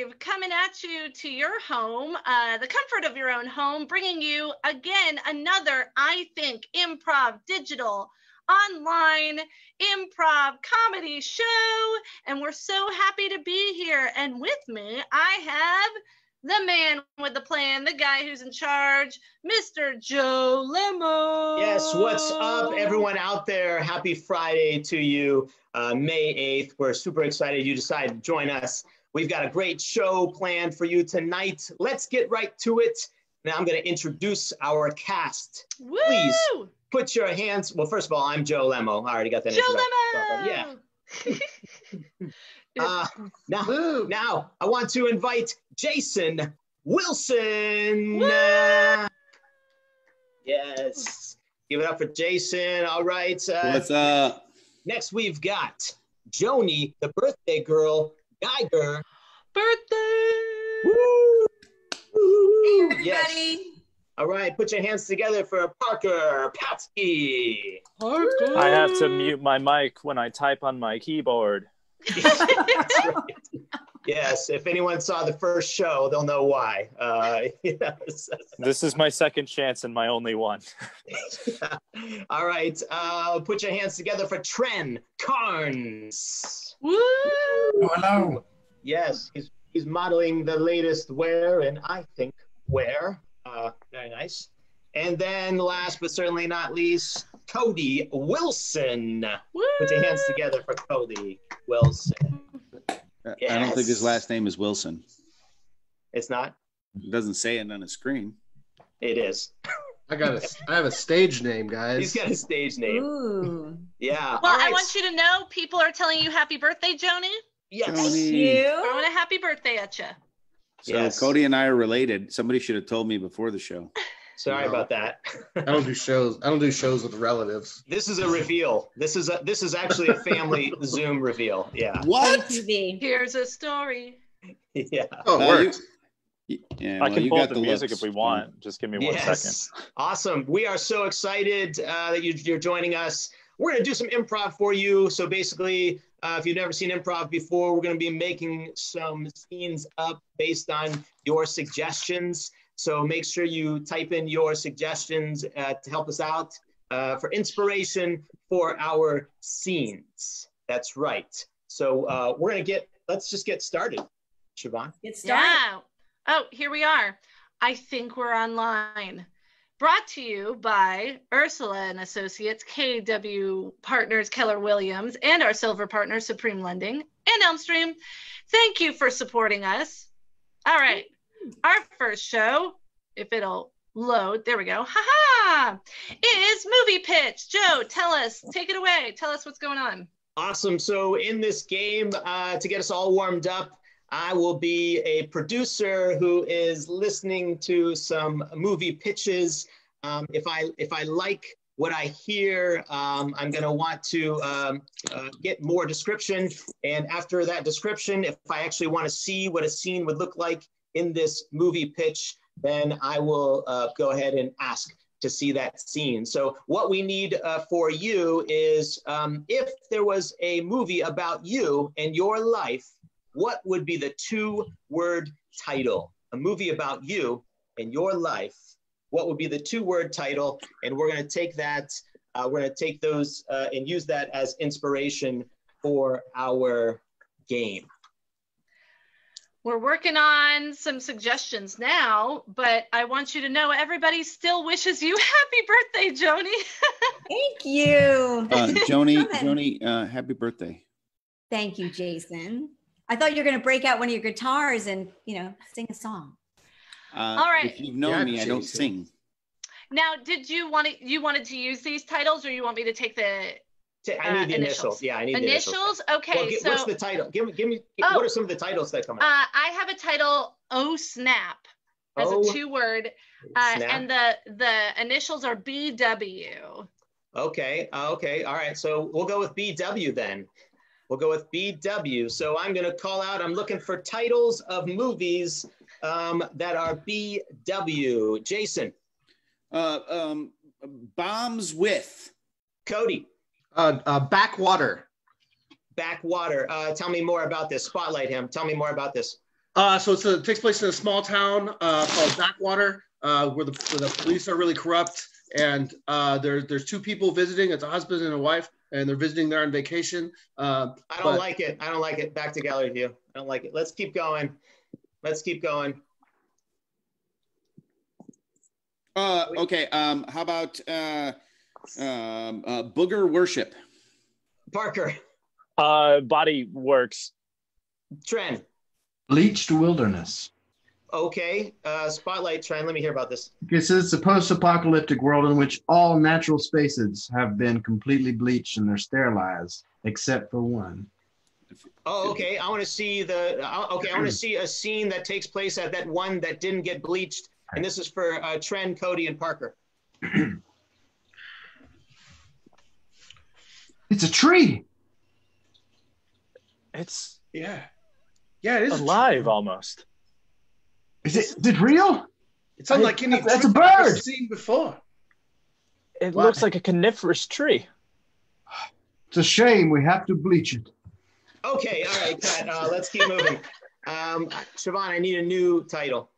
live, coming at you to your home, the comfort of your own home, bringing you again another iThink Improv digital online improv comedy show. And we're so happy to be here. And with me, I have the man with the plan, the guy who's in charge, Mr. Joe Lemo. Yes, what's up, everyone out there? Happy Friday to you, May 8th. We're super excited you decided to join us. We've got a great show planned for you tonight. Let's get right to it. Now I'm going to introduce our cast. Woo! Please put your hands. Well, first of all, I'm Joe Lemo. I already got that. Joe Lemo. Yeah. Now I want to invite Jason Wilson. Yes. Give it up for Jason. All right. What's up? Next, we've got Joni, the birthday girl, Geiger. Birthday! Woo! Hey, everybody. Yes. All right. Put your hands together for Parker Patsky. Parker. I have to mute my mic when I type on my keyboard. That's right. Yes, if anyone saw the first show, they'll know why. Yes. This is my second chance and my only one. Yeah. All right, put your hands together for Tren Carnes. Woo! Hello. Yes, he's modeling the latest wear and iThink wear. Very nice. And then last but certainly not least, Cody Wilson. Woo! Put your hands together for Cody Wilson. Yes. I don't think his last name is Wilson. It's not? It doesn't say it on the screen. It is. I have a stage name, guys. He's got a stage name. Ooh. Yeah. Well, All right. I want you to know people are telling you happy birthday, Joni. Yes. Thank Joni. you. Throwing a happy birthday at you. So Yes. Cody and I are related. Somebody should have told me before the show. Sorry No. about that. I don't do shows with relatives. This is a reveal. This is actually a family Zoom reveal. Yeah. What? TV. Here's a story. Yeah. Oh, it worked. Yeah, I well, can you pull got up the music looks. if we want. Just give me 1 second. Yes. Awesome. We are so excited that you're joining us. We're going to do some improv for you. So basically, if you've never seen improv before, we're going to be making some scenes up based on your suggestions. So make sure you type in your suggestions to help us out for inspiration for our scenes. That's right. So let's just get started. Siobhan? Get started. Yeah. Oh, here we are. I think we're online. Brought to you by Ursula and Associates, KW Partners Keller Williams, and our silver partner, Supreme Lending, and Elmstream. Thank you for supporting us. All right. Our first show, if it'll load, there we go. Ha-ha! Is movie pitch. Joe, take it away. Tell us what's going on. Awesome. So in this game, to get us all warmed up, I will be a producer who is listening to some movie pitches. If I like what I hear, I'm going to want to get more description. And after that description, if I actually want to see what a scene would look like in this movie pitch, then I will go ahead and ask to see that scene. So what we need for you is if there was a movie about you and your life, what would be the 2-word title? A movie about you and your life. What would be the 2-word title? And we're going to take that, we're going to take those and use that as inspiration for our game. We're working on some suggestions now, but I want you to know everybody still wishes you happy birthday, Joni. Thank you. Joni, happy birthday. Thank you, Jason. I thought you were going to break out one of your guitars and, sing a song. All right. If you've known me, I don't sing. Now, did you wanted to use these titles, or you want me to take the I need the initials. Yeah, I need initials. The initials. Okay, well, so what's the title? Give me. What are some of the titles that come out? I have a title. Oh snap! As a 2-word, and the initials are BW. Okay. Okay. All right. So we'll go with BW then. We'll go with BW. So I'm going to call out. I'm looking for titles of movies that are BW. Jason. Bombs with. Cody. Backwater. Backwater. Tell me more about this. Spotlight him. Tell me more about this. So it takes place in a small town called Backwater, where the police are really corrupt, and there's two people visiting. It's a husband and a wife, and they're visiting there on vacation. I don't like it. I don't like it. Back to gallery view. I don't like it. Let's keep going. Let's keep going. Okay. How about booger worship? Parker. Body works. Trent. Bleached wilderness. Okay. Spotlight. Trent. Let me hear about this. Okay, so it's a post-apocalyptic world in which all natural spaces have been completely bleached and they're sterilized, except for one. Oh, okay. I want to see the. Okay, I want to see a scene that takes place at that one that didn't get bleached, and this is for Trent, Cody, and Parker. It's a tree. It's Yeah, it is alive almost. Is it real? It's unlike any That's a tree I've ever bird. seen before. It Wow. looks like a coniferous tree. It's a shame we have to bleach it. Okay, all right, Pat. Let's keep moving. Siobhan, I need a new title.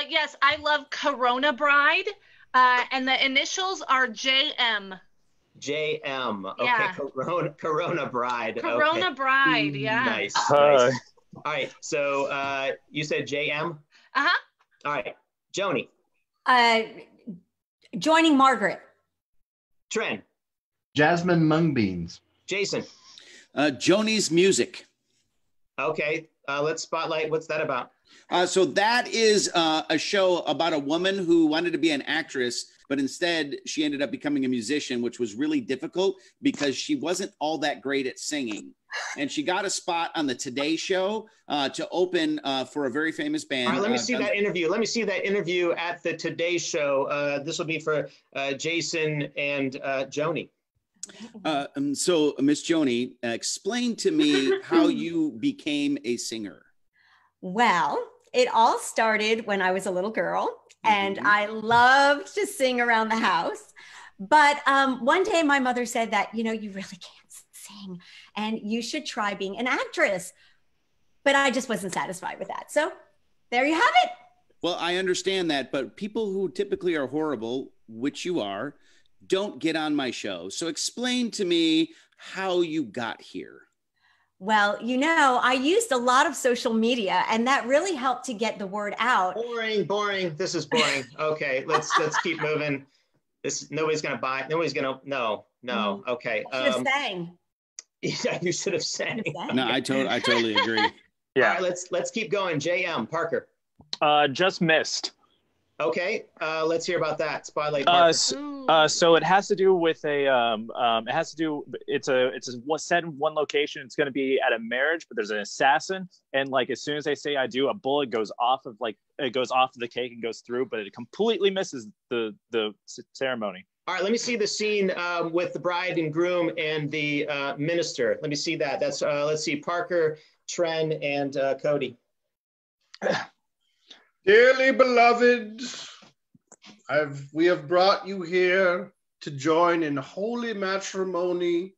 Yes, I love Corona Bride, and the initials are JM. JM. Okay, Yeah. Corona Bride. Corona Okay. Bride, yeah. Nice. Hi. Nice. All right, so you said JM? Uh-huh. All right, Joni. Joining Margaret. Trent. Jasmine Mungbeans. Jason. Joni's music. Okay, let's spotlight. What's that about? So that is a show about a woman who wanted to be an actress, but instead she ended up becoming a musician, which was really difficult because she wasn't all that great at singing. And she got a spot on the Today Show to open for a very famous band. All right, let me see that interview. Let me see that interview at the Today Show. This will be for Jason and Joni. So, Miss Joni, explain to me how you became a singer. Well, it all started when I was a little girl, and I loved to sing around the house. But one day my mother said that, you really really can't sing and you should try being an actress. But I just wasn't satisfied with that. So there you have it. Well, I understand that, but people who typically are horrible, which you are, don't get on my show. So explain to me how you got here. Well, I used a lot of social media, and that really helped to get the word out. Boring. This is boring. Okay, let's keep moving. Nobody's gonna buy. Nobody's gonna. No. Okay. I should have sang. Yeah, you should have sang. No, I totally agree. Yeah. All right, let's keep going. JM Parker. Just missed. Okay, let's hear about that. Spotlight. Parker. So it has to do with it's set in one location. It's going to be at a marriage, but there's an assassin, and as soon as they say I do, a bullet goes off of the cake and goes through, but it completely misses the ceremony. All right, let me see the scene with the bride and groom and the minister. Let me see that. That's let's see, Parker, Tren, and Cody. Dearly beloved, we have brought you here to join in holy matrimony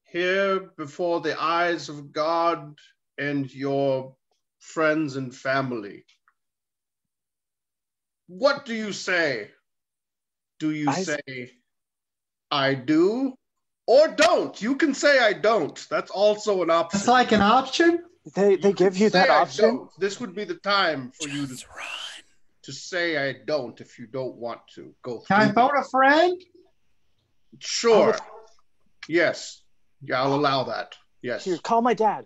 here before the eyes of God and your friends and family. What do you say? Do you say, I do, or don't? You can say I don't. That's also an option. That's like an option? They give you that option? This would be the time for you to say I don't if you don't want to. Go. Can I phone a friend? Sure. Yes. Yeah, I'll allow that. Yes. Here, call my dad.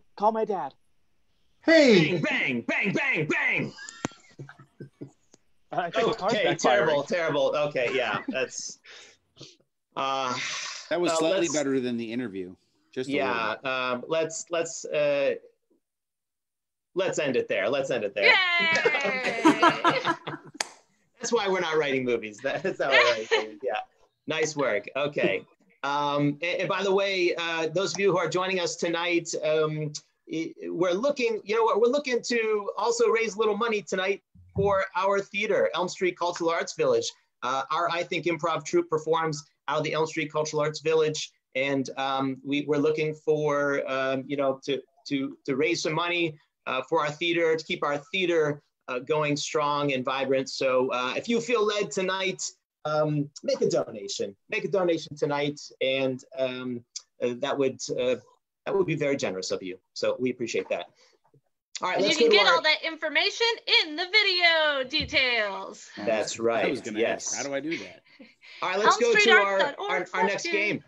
Hey. Bang, bang, bang, bang. Okay, terrible. Okay, yeah, that's. That was slightly better than the interview. Just let's end it there. Yay! That's why we're not writing movies. That's how we're writing movies. Yeah, nice work. Okay. And by the way, those of you who are joining us tonight, we're looking to also raise a little money tonight for our theater, Elm Street Cultural Arts Village. Our iThink Improv troupe performs out of the Elm Street Cultural Arts Village, and we're looking for to raise some money for our theater, to keep our theater going strong and vibrant. So if you feel led tonight, make a donation. Make a donation tonight, and that would be very generous of you. So we appreciate that. All right, and let's you can go to get all that information in the video details. That's right. I was going to ask, how do I do that? All right, let's go to our next game.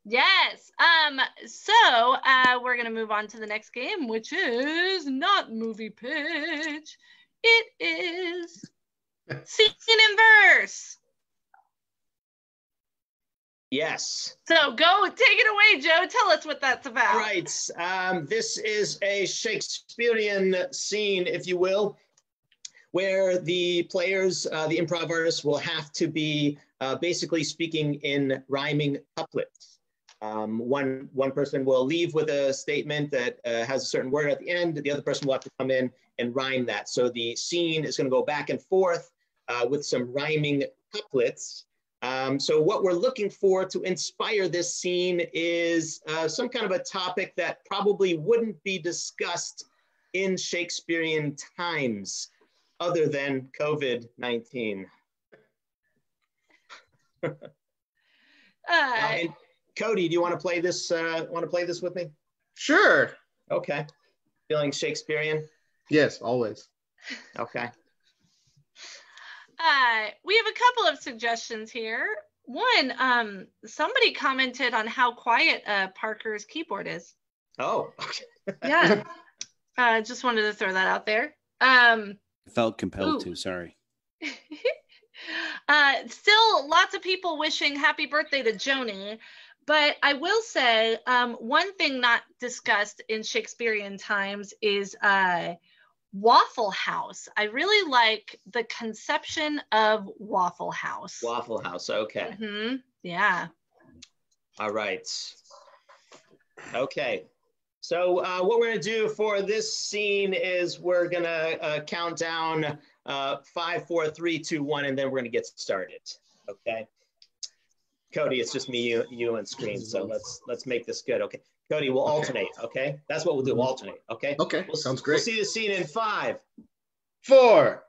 Yes. So we're gonna move on to the next game, which is not movie pitch. It is scene and verse. Yes. So go take it away, Joe. Tell us what that's about. Right. This is a Shakespearean scene, if you will, where the players, the improv artists, will have to be basically speaking in rhyming couplets. One person will leave with a statement that has a certain word at the end. The other person will have to come in and rhyme that. So the scene is going to go back and forth with some rhyming couplets. So what we're looking for to inspire this scene is some kind of a topic that probably wouldn't be discussed in Shakespearean times other than COVID-19. And Cody, do you want to play this? With me? Sure. Okay. Feeling Shakespearean? Yes, always. Okay. We have a couple of suggestions here. One, somebody commented on how quiet Parker's keyboard is. Oh, okay. Yeah. Just wanted to throw that out there. I felt compelled to, sorry. Still lots of people wishing happy birthday to Joni, but I will say one thing not discussed in Shakespearean times is Waffle House. I really like the conception of Waffle House. Waffle House, okay. Mm-hmm. Yeah. All right. Okay. So what we're going to do for this scene is we're going to count down 5, 4, 3, 2, 1, and then we're going to get started. Okay. Cody, it's just me, you, and screen. So let's make this good. Okay. Cody, we'll alternate. Okay. That's what we'll do. We'll alternate. Okay. Okay. Sounds great. We'll see the scene in 5, 4,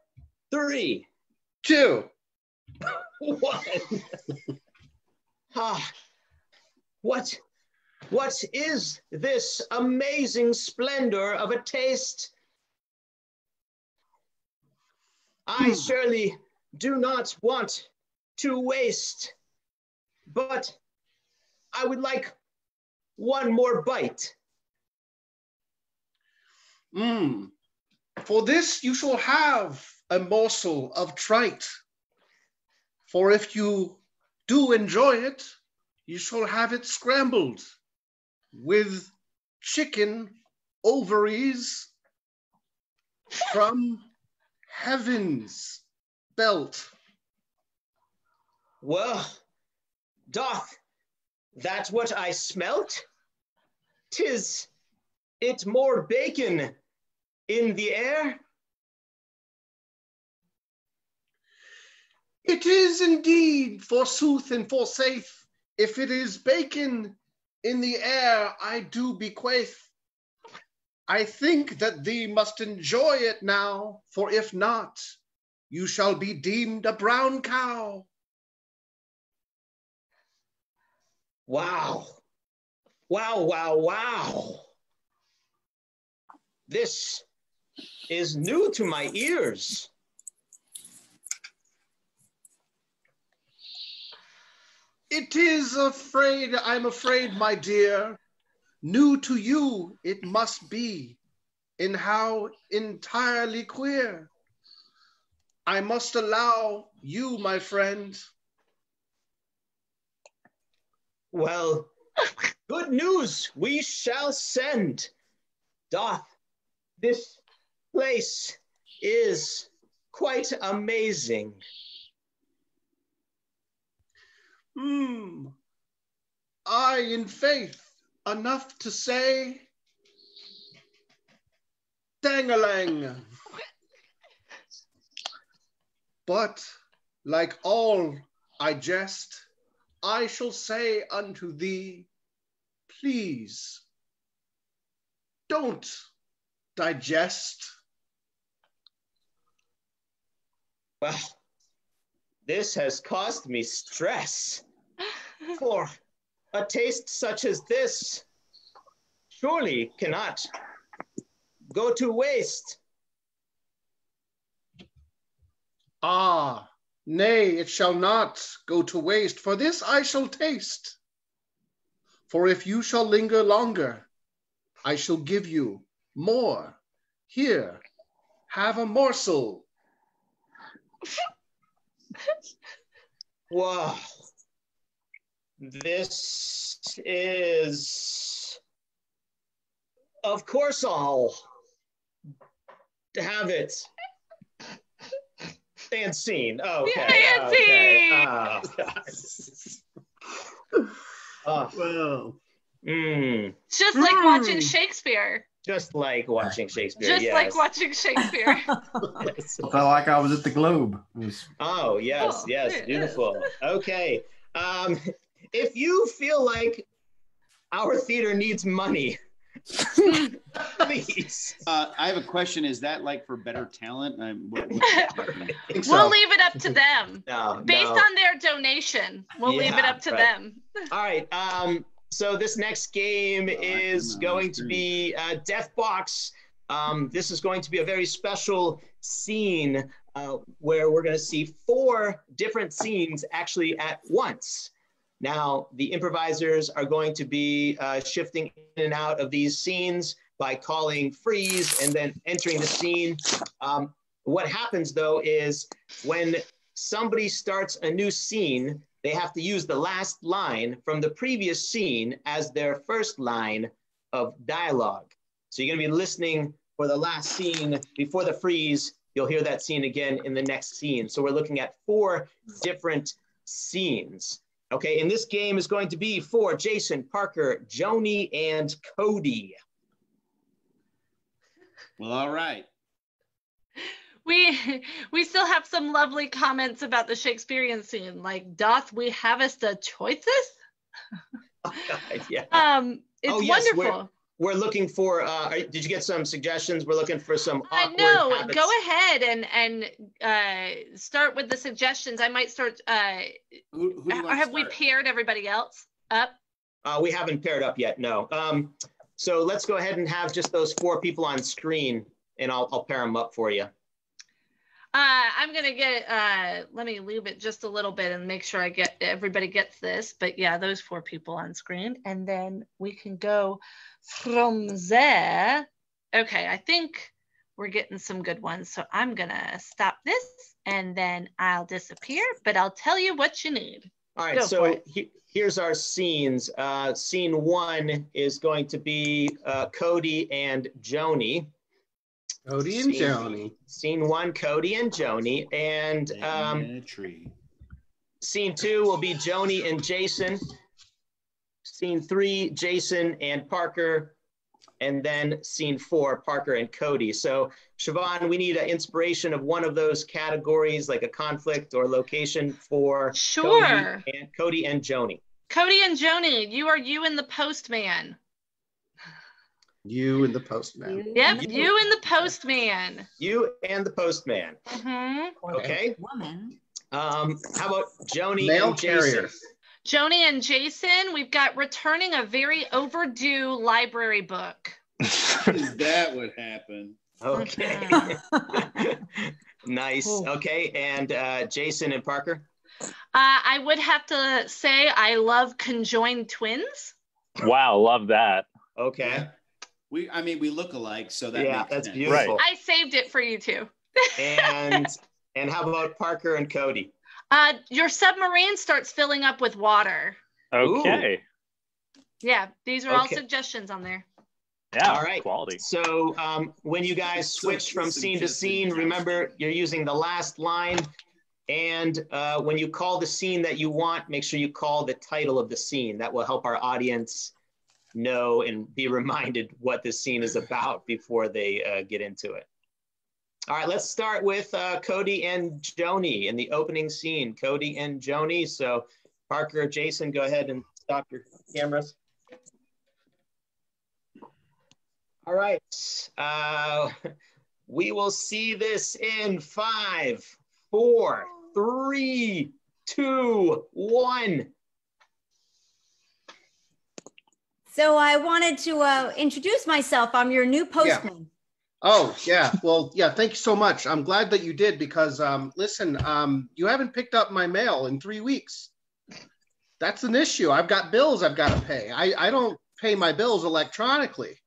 3, 2, 1. What is this amazing splendor of a taste? I surely do not want to waste, but I would like one more bite. For this you shall have a morsel of trite. For if you do enjoy it, you shall have it scrambled with chicken ovaries from heaven's belt. Well, doth that what I smelt? 'Tis it more bacon in the air? It is indeed, forsooth and forsaith, if it is bacon in the air I do bequeath. I think that thee must enjoy it now, for if not, you shall be deemed a brown cow. Wow. Wow, wow, wow. This is new to my ears. I'm afraid, my dear, new to you it must be, in how entirely queer. I must allow you, my friend. Well, good news we shall send. Doth this place is quite amazing. I, in faith, enough to say, dang-a-lang. But, like all I jest, I shall say unto thee, please, don't digest? Well, this has caused me stress. For a taste such as this surely cannot go to waste. Ah, nay, it shall not go to waste, for this I shall taste. For if you shall linger longer, I shall give you more. Here, have a morsel. Wow. This is, of course, I'll have it. And scene. Okay. And Okay. scene. Well, Just like watching Shakespeare. Just like watching Shakespeare. Just yes. like watching Shakespeare. Yes. I felt like I was at the Globe. It was Oh, yes, Oh, yes, it beautiful. Okay. If you feel like our theater needs money, please. I have a question. Is that like for better talent? think so. We'll leave it up to them. No, Based no. on their donation, we'll leave it Yeah, up to right. them. All right. So this next game is going to be Death Box. This is going to be a very special scene where we're going to see 4 different scenes actually at once. Now, the improvisers are going to be shifting in and out of these scenes by calling freeze and then entering the scene. What happens, though, is when somebody starts a new scene, they have to use the last line from the previous scene as their first line of dialogue. So you're going to be listening for the last scene before the freeze. You'll hear that scene again in the next scene. So we're looking at 4 different scenes. Okay, and this game is going to be for Jason, Parker, Joni, and Cody. Well, all right. We still have some lovely comments about the Shakespearean scene, like doth we havest the choices? Oh, God, yeah. It's yes, wonderful. We're looking for, did you get some suggestions? We're looking for some awkward No, habits. go ahead and start with the suggestions. I might start. Who do you want Have to we start? paired everybody else up? We haven't paired up yet, no. So let's go ahead and have just those 4 people on screen, and I'll pair them up for you. I'm gonna get. Let me leave it just a little bit and make sure everybody gets this. But yeah, those 4 people on screen, and then we can go from there. Okay, I think we're getting some good ones. So I'm gonna stop this, and then I'll disappear. But I'll tell you what you need. All right, Go for so it. here's our scenes. Scene 1 is going to be Cody and Joni. Cody and Joni. Scene 1, Cody and Joni. And In a tree. scene 2 will be Joni and Jason. Scene 3, Jason and Parker. And then scene 4, Parker and Cody. So Siobhan, we need an inspiration of one of those categories, like a conflict or location for Sure. Cody and Joni. Cody and Joni, you and the postman. You and the postman. Yep, you and the postman. You and the postman. Mm-hmm. Okay. Woman. How about Joni Mail and Jason? carrier. Joni and Jason, we've got returning a very overdue library book. Is that what happened? Okay. Nice. Okay. And Jason and Parker? I would have to say I love conjoined twins. Wow, love that. Okay. Yeah. We look alike, so that Yeah, makes that's sense. beautiful. I saved it for you too. And how about Parker and Cody? Your submarine starts filling up with water. Okay. Yeah, these are all Okay. suggestions on there. Yeah. All right. Quality. So when you guys switch from scene to scene, remember you're using the last line. And when you call the scene that you want, make sure you call the title of the scene. That will help our audience know and be reminded what this scene is about before they get into it. All right, let's start with Cody and Joni in the opening scene. Cody and Joni. So Parker, Jason, go ahead and stop your cameras. All right. We will see this in 5, 4, 3, 2, 1. So I wanted to introduce myself. I'm your new postman. Oh, yeah. Well, yeah, thank you so much. I'm glad that you did because, listen, you haven't picked up my mail in 3 weeks. That's an issue. I've got bills I've got to pay. I don't pay my bills electronically,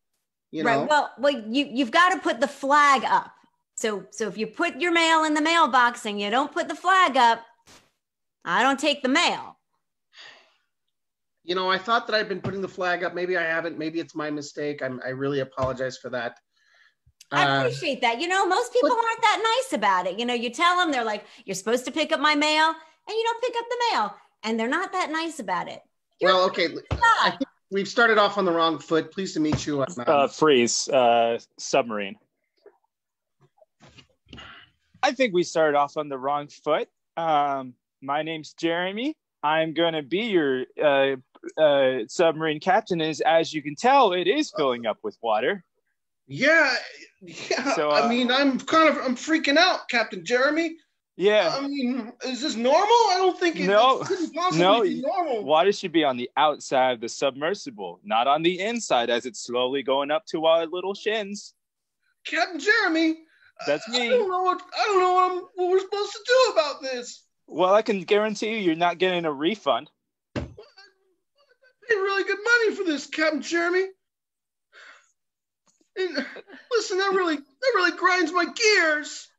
you know? Right. Well, you've got to put the flag up. So if you put your mail in the mailbox and you don't put the flag up, I don't take the mail. You know, I thought that I'd been putting the flag up. Maybe I haven't. Maybe it's my mistake. I really apologize for that. I appreciate that. You know, most people aren't that nice about it. You know, you tell them, they're like, you're supposed to pick up my mail, and you don't pick up the mail. And they're not that nice about it. Well, okay. I think we've started off on the wrong foot. Pleased to meet you. Freeze, submarine. I think we started off on the wrong foot. My name's Jeremy. I'm going to be your submarine captain. As you can tell, it is filling up with water. Yeah. So, I mean, I'm freaking out, Captain Jeremy. Yeah. I mean, is this normal? I don't think it couldn't possibly be normal. Water should be on the outside of the submersible, not on the inside as it's slowly going up to our little shins. Captain Jeremy. That's me. I don't know what we're supposed to do about this. Well, I can guarantee you're not getting a refund. I pay really good money for this, Captain Jeremy. And listen, that really grinds my gears.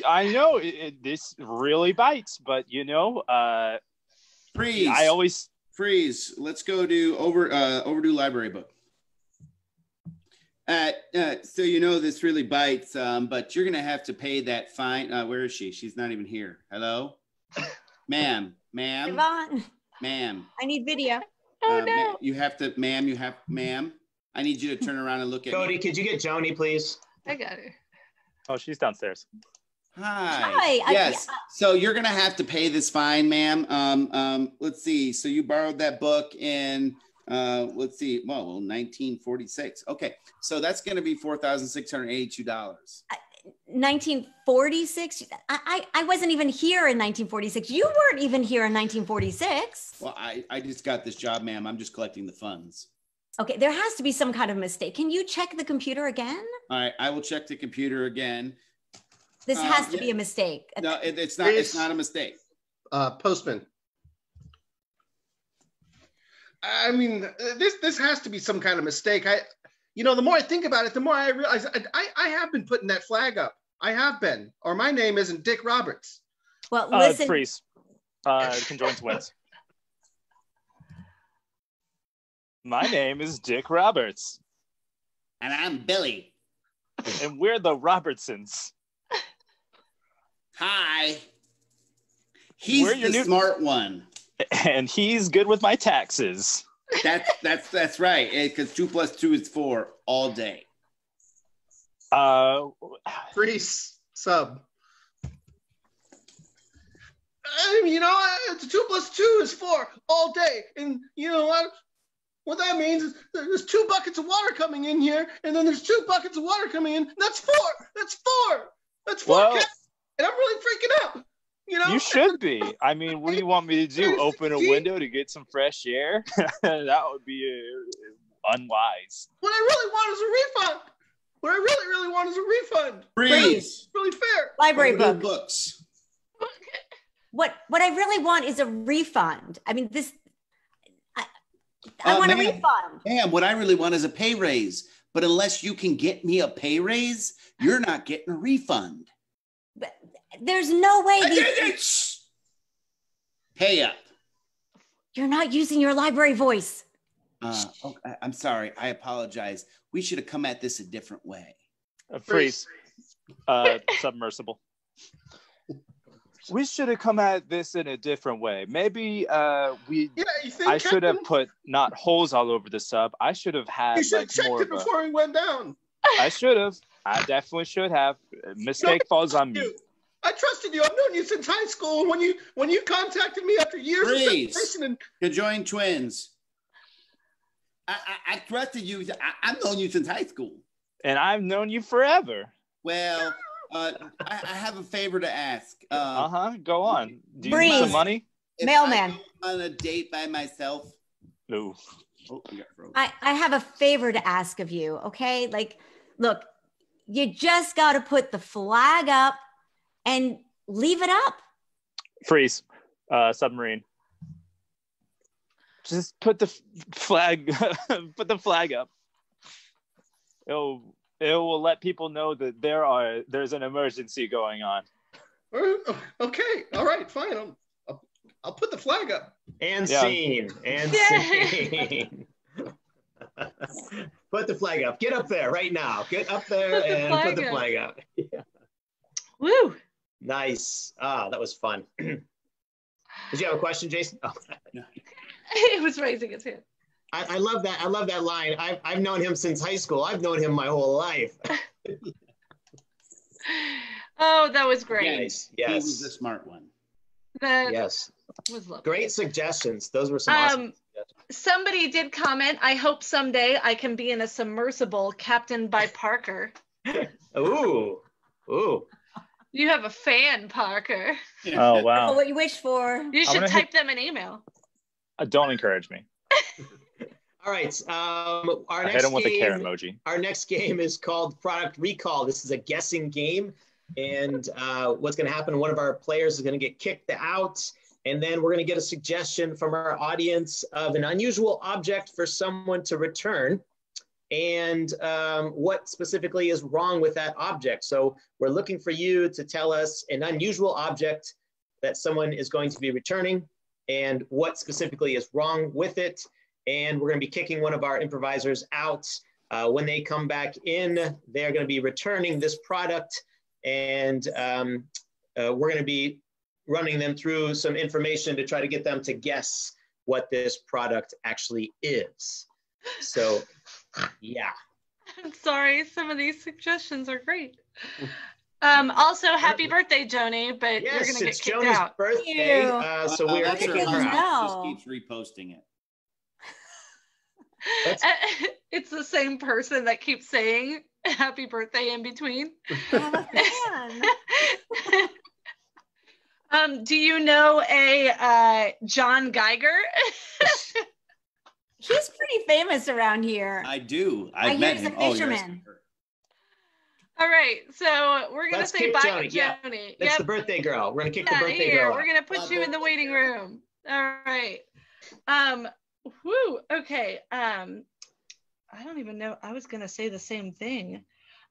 I know this really bites, but you know, freeze. Freeze. Let's go to overdue library book. So you know this really bites, but you're gonna have to pay that fine. Where is she? She's not even here. Hello, ma'am. Yvonne. Ma'am. I need video. Oh no. You have to, ma'am. I need you to turn around and look at Cody, me. could you get Joni, please? I got her. Oh, she's downstairs. Hi. Yes. So you're gonna have to pay this fine, ma'am. Let's see. So you borrowed that book in let's see. Well, 1946. Okay. So that's gonna be $4,682. 1946. I wasn't even here in 1946. You weren't even here in 1946. Well, I just got this job, ma'am. I'm just collecting the funds. Okay, there has to be some kind of mistake. Can you check the computer again? All right, I will check the computer again. This has to be a mistake. No, it's not. It's not a mistake. Postman. I mean, this has to be some kind of mistake. The more I think about it, the more I realize I have been putting that flag up. I have been, or my name isn't Dick Roberts. Well, listen. Freeze. Conjoined twins. My name is Dick Roberts. And I'm Billy. And we're the Robertsons. Hi. He's the smart one. And he's good with my taxes. That's right. Because 2 + 2 is 4 all day. Freeze sub. You know, 2 + 2 is 4 all day, and you know what that means is there's 2 buckets of water coming in here, and then there's 2 buckets of water coming in. That's 4. That's 4. That's 4. Well, and I'm really freaking out. You know, you should be. I mean, what do you want me to do? Open a window to get some fresh air? That would be unwise. What I really want is a refund. What I really want is a refund. Freeze. Really fair. Library books. What I really want is a refund. I mean, I want a refund. Ma'am, what I really want is a pay raise. But unless you can get me a pay raise, you're not getting a refund. But there's no way Pay up. You're not using your library voice. I'm sorry. I apologize. We should have come at this a different way. Freeze. Submersible. We should have come at this in a different way. Maybe I should have put not holes all over the sub. I should have had you should have checked it before it went down. I should have. I definitely should have. Mistake falls on me. I trusted you. I've known you since high school. When you contacted me after years of separation and conjoined twins. I trusted you. I've known you since high school. And I've known you forever. Well, I have a favor to ask. Go on. Do you Breathe. need some money? If Mailman. I go on a date by myself. No. Oh, you got frozen. I have a favor to ask of you, okay? Like, look, you just got to put the flag up and leave it up. Freeze. Submarine. Just put the flag. Put the flag up. It will let people know that there's an emergency going on. Okay, all right, fine. I'll put the flag up. And Yeah. scene. And scene. Put the flag up. Get up there right now. Get up there and put the flag up. Yeah. Woo. Nice. That was fun. Did you have a question, Jason? Oh. He was raising his hand. I love that. I love that line. I've known him since high school. I've known him my whole life. Oh, that was great. Yes. He was the smart one. That Yes. was lovely. Great suggestions. Those were some awesome suggestions. Somebody did comment, I hope someday I can be in a submersible captained by Parker. Ooh. Ooh. You have a fan, Parker. Oh, Oh, wow. what you wish for. You should gonna type them an email. Don't encourage me. All right. Our I hit next him with a game. carrot emoji. Our next game is called Product Recall. This is a guessing game. And what's going to happen, one of our players is going to get kicked out. And then we're going to get a suggestion from our audience of an unusual object for someone to return. And what specifically is wrong with that object. So we're looking for you to tell us an unusual object that someone is going to be returning and what specifically is wrong with it. And we're going to be kicking one of our improvisers out. When they come back in, they're going to be returning this product. And we're going to be running them through some information to try to get them to guess what this product actually is. So, yeah. I'm sorry, some of these suggestions are great. Also, happy birthday, Joni, but you're Yes, going to get it's kicked Joni's out. birthday, so we are That's kicking really her out. Just No. keeps reposting it. It's the same person that keeps saying happy birthday in between. I'm a fan. Do you know a John Geiger? He's pretty famous around here. I do. I I've hear met he's a him. Oh, fisherman. yes. All right, so we're gonna Let's say kick bye Joni. to Yeah, Joni. That's the birthday girl. We're going to kick the birthday here. girl We're out. gonna put you in the waiting room. All right. Okay. I don't even know. I was gonna say the same thing.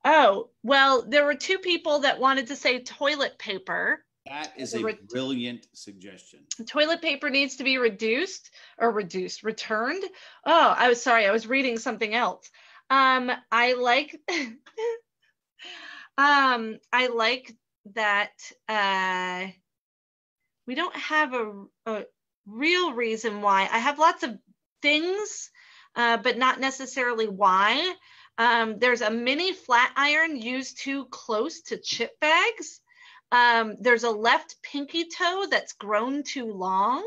Oh, well, there were two people that wanted to say toilet paper. That is a brilliant suggestion. Toilet paper needs to be returned. Oh, I was sorry. I was reading something else. I like that we don't have a real reason why. I have lots of things, but not necessarily why. There's a mini flat iron used too close to chip bags. There's a left pinky toe that's grown too long.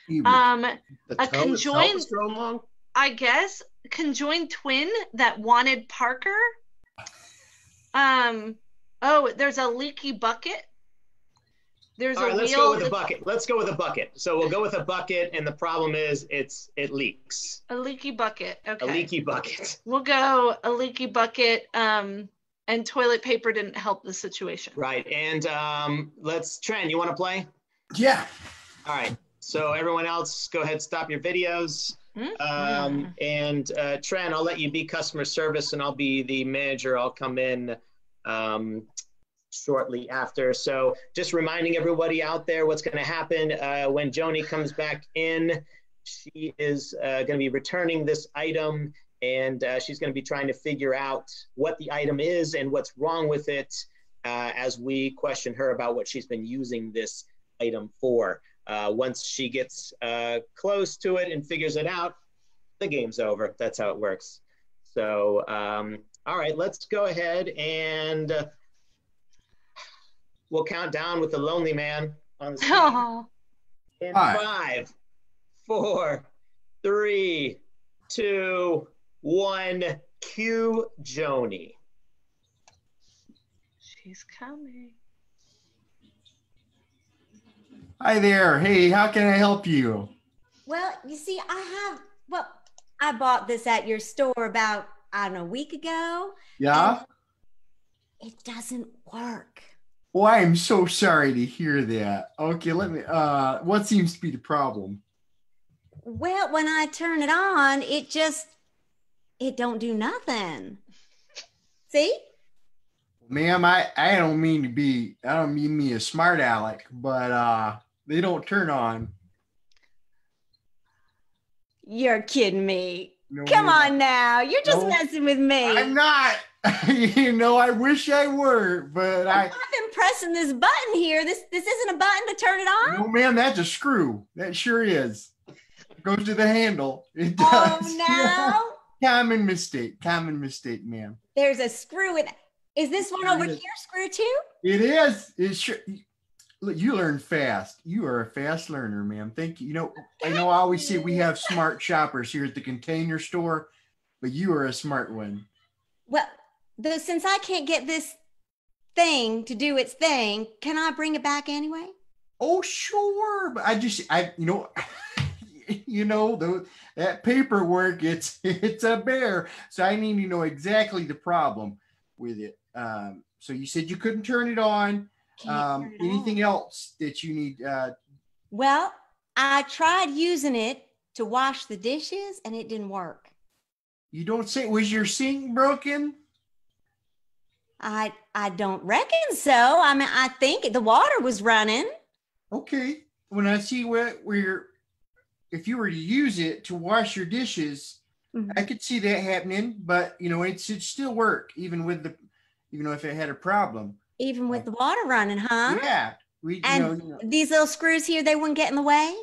The A toe itself conjoined, is grown long? I guess, conjoined twin that wanted Parker. Oh, there's a leaky bucket. There's All right, a let's wheel. go with a bucket. Let's go with a bucket. So we'll go with a bucket, and the problem is it leaks. A leaky bucket. Okay. A leaky bucket. We'll go a leaky bucket. And toilet paper didn't help the situation. Right, and Tren, you want to play? Yeah. All right, so everyone else, go ahead, stop your videos. Mm-hmm. And Tren, I'll let you be customer service, and I'll be the manager. I'll come in shortly after. So just reminding everybody out there what's going to happen when Joni comes back in. She is going to be returning this item, and she's going to be trying to figure out what the item is and what's wrong with it as we question her about what she's been using this item for. Once she gets close to it and figures it out, the game's over. That's how it works. So, all right, let's go ahead and we'll count down with the lonely man on the screen. Oh. In Five. 5, 4, 3, 2, 1, Cue Joni. She's coming. Hi there. Hey, how can I help you? Well, you see, I bought this at your store about, I don't know, a week ago. Yeah? It doesn't work. Oh, I'm so sorry to hear that. Okay, let me, what seems to be the problem? Well, when I turn it on, it don't do nothing. See? Ma'am, I don't mean to be, I don't mean me a smart aleck, but they don't turn on. You're kidding me. No, Come ma'am. on now. You're just No, messing with me. I'm not. I wish I were, but I've been pressing this button here. This isn't a button to turn it on. No, ma'am, that's a screw. That sure is. It goes to the handle. It does. Oh, no. Common mistake, ma'am. There's a screw in. Is this one over here screw too? It is. It sure. Look, you learn fast. You are a fast learner, ma'am. Thank you. I know I always say we have smart shoppers here at the Container Store, but you are a smart one. Well, since I can't get this thing to do its thing, can I bring it back anyway? Oh, sure. But that paperwork, it's a bear. So I need to know exactly the problem with it. So you said you couldn't turn it on. Anything else that you need? Well, I tried using it to wash the dishes and it didn't work. You don't say, was your sink broken? I don't reckon so. I mean, I think the water was running. Okay. When I see if you were to use it to wash your dishes, I could see that happening, but it should still work even if it had a problem. Even with the water running, huh? Yeah. These little screws here, they wouldn't get in the way?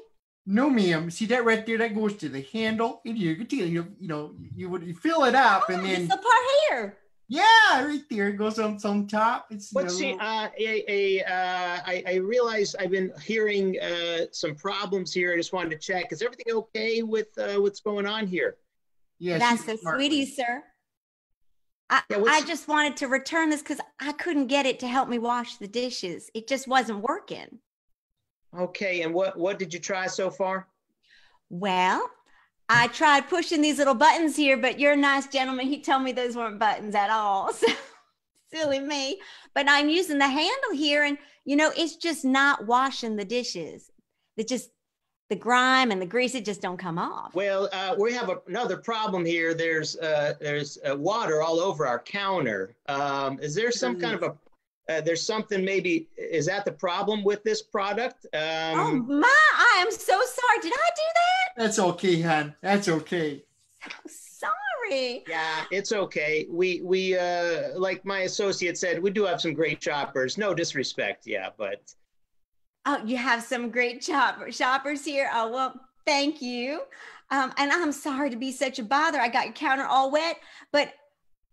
No, ma'am. See that right there? That goes to the handle. And you fill it up and then it's the part here. Yeah, right there. It goes on some top. I realize I've been hearing some problems here. I just wanted to check. Is everything okay with what's going on here? Yeah, that's the sweetie, sir. I just wanted to return this because I couldn't get it to help me wash the dishes. It just wasn't working. Okay, and what did you try so far? Well, I tried pushing these little buttons here, but you're a nice gentleman. He told me those weren't buttons at all. So silly me. But I'm using the handle here and, it's just not washing the dishes. The grime and the grease, it just don't come off. Well, we have another problem here. There's water all over our counter. Is there some kind of there's something maybe, is that the problem with this product? Oh my, I am so sorry. Did I do that? That's okay, hon. That's okay. So sorry. Yeah, it's okay. We like my associate said, we do have some great shoppers. No disrespect, yeah, but. Oh, you have some great shoppers here. Oh, well, thank you. And I'm sorry to be such a bother. I got your counter all wet, but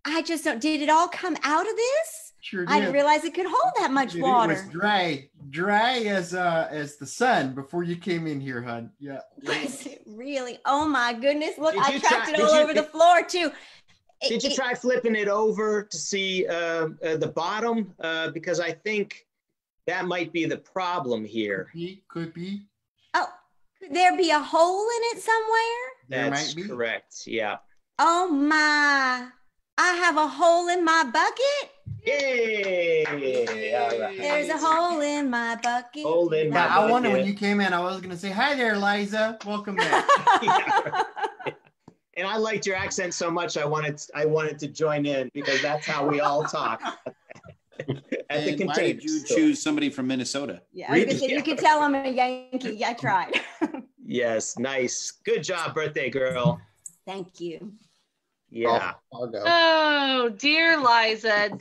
I just don't, did it all come out of this? Sure did. I didn't realize it could hold that much water. It was dry as the sun before you came in here, hon. Yeah. Was it really? Oh my goodness. Look, I tracked it all over the floor too. Did you try flipping it over to see the bottom? Because I think that might be the problem here. Could be. Oh, could there be a hole in it somewhere? That's correct. Yeah. Oh my. I have a hole in my bucket. Yay! All right. There's a hole in my bucket. Hole in my bucket. I wonder when you came in, I was going to say, hi there, Liza. Welcome back. Yeah, right. And I liked your accent so much, I wanted to join in because that's how we all talk. And why did you choose somebody from Minnesota? Yeah, you could tell I'm a Yankee. I tried. Yes, nice. Good job, birthday girl. Thank you. Yeah. I'll go. Oh, dear Liza.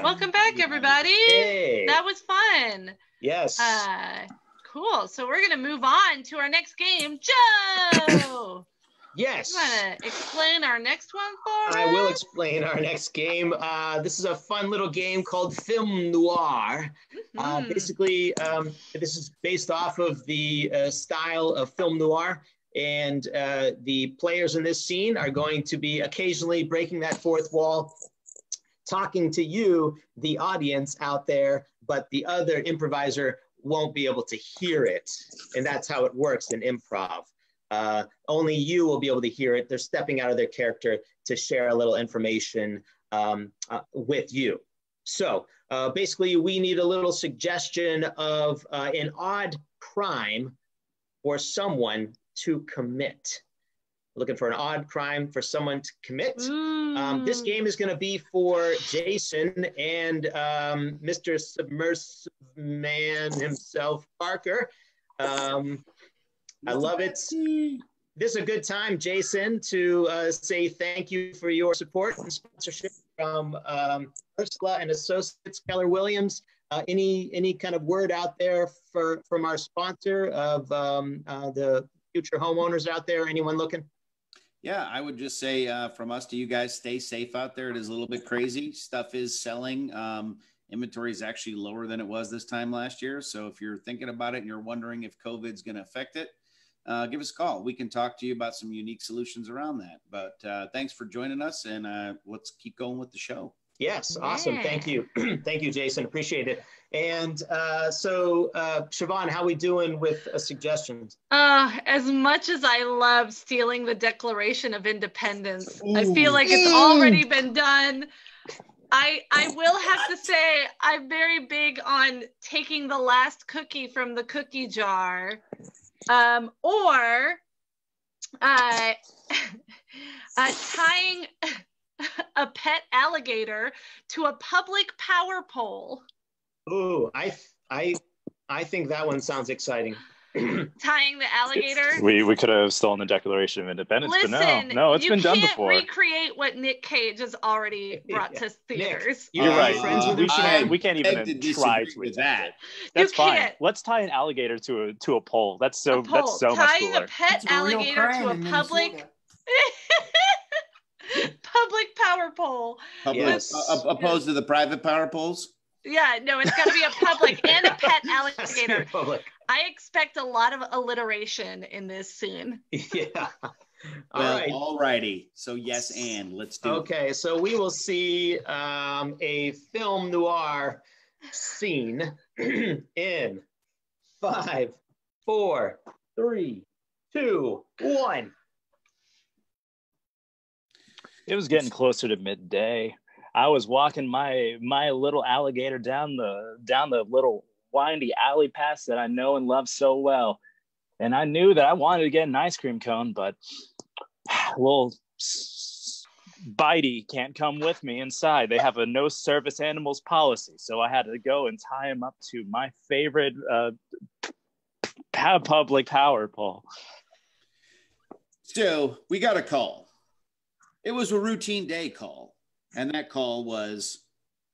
Welcome back, everybody. Hey. That was fun. Yes. Cool. So we're going to move on to our next game. Joe! Yes. You want to explain our next one for us? I will explain our next game. This is a fun little game called Film Noir. Basically, this is based off of the style of film noir. And the players in this scene are going to be occasionally breaking that fourth wall, talking to you, the audience out there, but the other improviser won't be able to hear it. And that's how it works in improv. Only you will be able to hear it. They're stepping out of their character to share a little information with you. So basically, we need a little suggestion of an odd crime for someone to commit. Looking for an odd crime for someone to commit. This game is going to be for Jason and Mr. Submersive Man himself, Parker. I love it. This is a good time, Jason, to say thank you for your support and sponsorship from Ursula and Associates, Keller Williams. Any kind of word out there from our sponsor of the future homeowners out there? Anyone looking? Yeah, I would just say from us to you guys, stay safe out there. It is a little bit crazy. Stuff is selling. Inventory is actually lower than it was this time last year. So if you're thinking about it and you're wondering if COVID's going to affect it, give us a call. We can talk to you about some unique solutions around that. But thanks for joining us, and let's keep going with the show. Yes, awesome. Thank you. Thank you, Jason. Appreciate it. And so, Siobhan, how we doing with suggestions? As much as I love stealing the Declaration of Independence, I feel like it's already been done. I will have to say I'm very big on taking the last cookie from the cookie jar, or tying a pet alligator to a public power pole. Ooh, I think that one sounds exciting. Tying the alligator. We could have stolen the Declaration of Independence, Listen, but no, it's been done before. You can't recreate what Nick Cage has already brought to theaters. Nick, you're right. Friends with We can't even try to with that. That's fine. Let's tie an alligator to a pole. That's so much Tying cooler. a pet alligator to a public public power pole. Yes. Opposed to the private power poles? Yeah, no, it's got to be a public and a pet alligator. Public. I expect a lot of alliteration in this scene. Yeah. All righty. So yes, and let's do it. Okay, so we will see a film noir scene in 5, 4, 3, 2, 1. It was getting closer to midday. I was walking my little alligator down the little windy alley paths that I know and love so well. And I knew that I wanted to get an ice cream cone, but little Bitey can't come with me inside. They have a no service animals policy. So I had to go and tie him up to my favorite public power pole. So we got a call. It was a routine day call. And that call was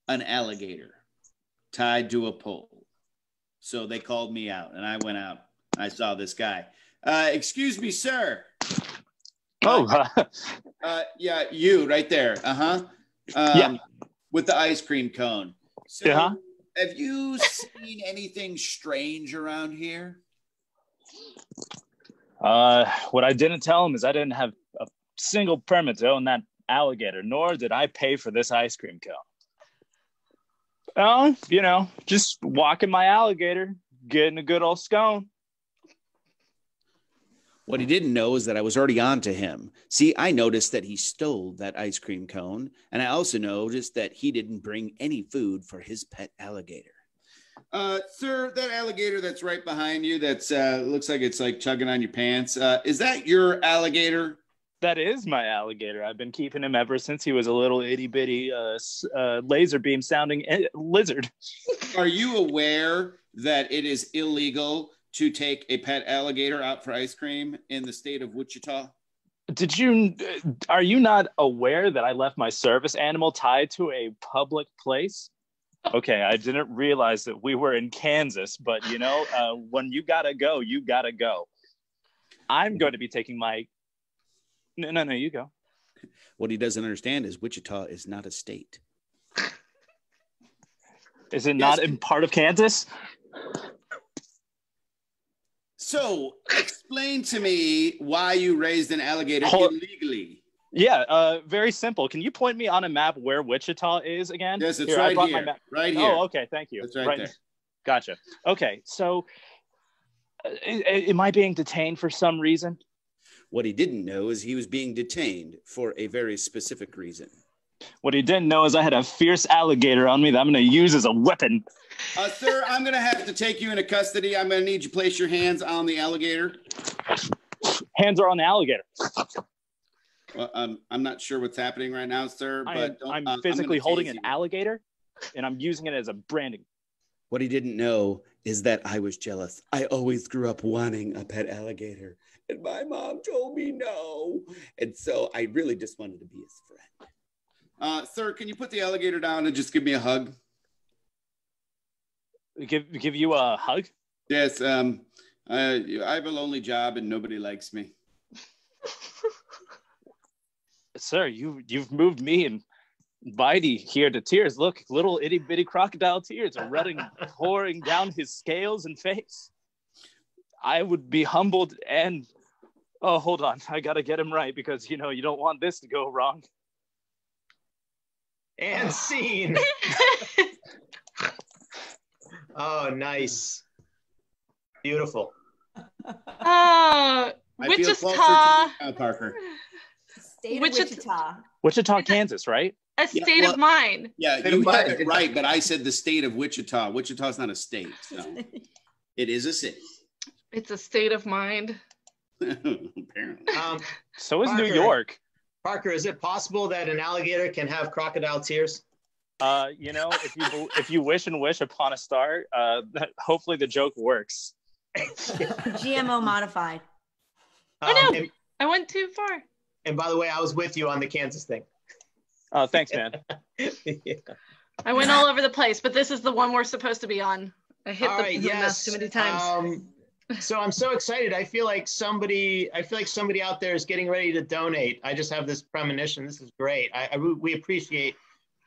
an alligator tied to a pole. So they called me out, and I went out. I saw this guy. Excuse me, sir. Yeah, you right there. Yeah. With the ice cream cone. So have you seen anything strange around here? What I didn't tell him is I didn't have a single permit to own that alligator, nor did I pay for this ice cream cone. Just walking my alligator, getting a good old scone. What he didn't know is that I was already on to him. See, I noticed that he stole that ice cream cone, and I also noticed that he didn't bring any food for his pet alligator. Sir, that alligator that's right behind you, that's looks like it's like chugging on your pants. Is that your alligator? That is my alligator. I've been keeping him ever since he was a little itty bitty laser beam sounding lizard. Are you aware that it is illegal to take a pet alligator out for ice cream in the state of Wichita? Are you not aware that I left my service animal tied to a public place? Okay, I didn't realize that we were in Kansas, but when you gotta go, you gotta go. I'm going to be taking my... No, you go. What he doesn't understand is Wichita is not a state. Is it not in part of Kansas? So, explain to me why you raised an alligator illegally. Yeah, very simple. Can you point me on a map where Wichita is again? Yes, it's right here. Right here. Oh, okay. Thank you. It's right there. Gotcha. Okay, so am I being detained for some reason? What he didn't know is he was being detained for a very specific reason. What he didn't know is I had a fierce alligator on me that I'm going to use as a weapon. Sir, I'm going to have to take you into custody. I'm going to need you to place your hands on the alligator. Hands are on the alligator. Well, I'm not sure what's happening right now, sir. But I'm physically holding an alligator, and I'm using it as a branding. What he didn't know is that I was jealous. I always grew up wanting a pet alligator, and my mom told me no. And so I really just wanted to be his friend. Sir, can you put the alligator down and just give me a hug? Give you a hug? Yes. I have a lonely job, and nobody likes me. Sir, you've moved me and Bitey here to tears. Look, little itty bitty crocodile tears are pouring down his scales and face. I would be humbled and hold on, I gotta get him right because you don't want this to go wrong. And scene. Oh, nice, beautiful. Wichita, Parker. State of Wichita. Wichita, Kansas, right? A state of mind. Yeah, you got it right, but I said the state of Wichita. Wichita's not a state, so it is a city. It's a state of mind. Apparently. So is New York. Parker, is it possible that an alligator can have crocodile tears? If you wish and wish upon a star, hopefully the joke works. GMO modified. I went too far. And by the way, I was with you on the Kansas thing. Oh, thanks, man. Yeah. I went all over the place, but this is the one we're supposed to be on. I hit the mouse too many times. So I'm so excited. I feel like somebody out there is getting ready to donate. I just have this premonition. This is great. We appreciate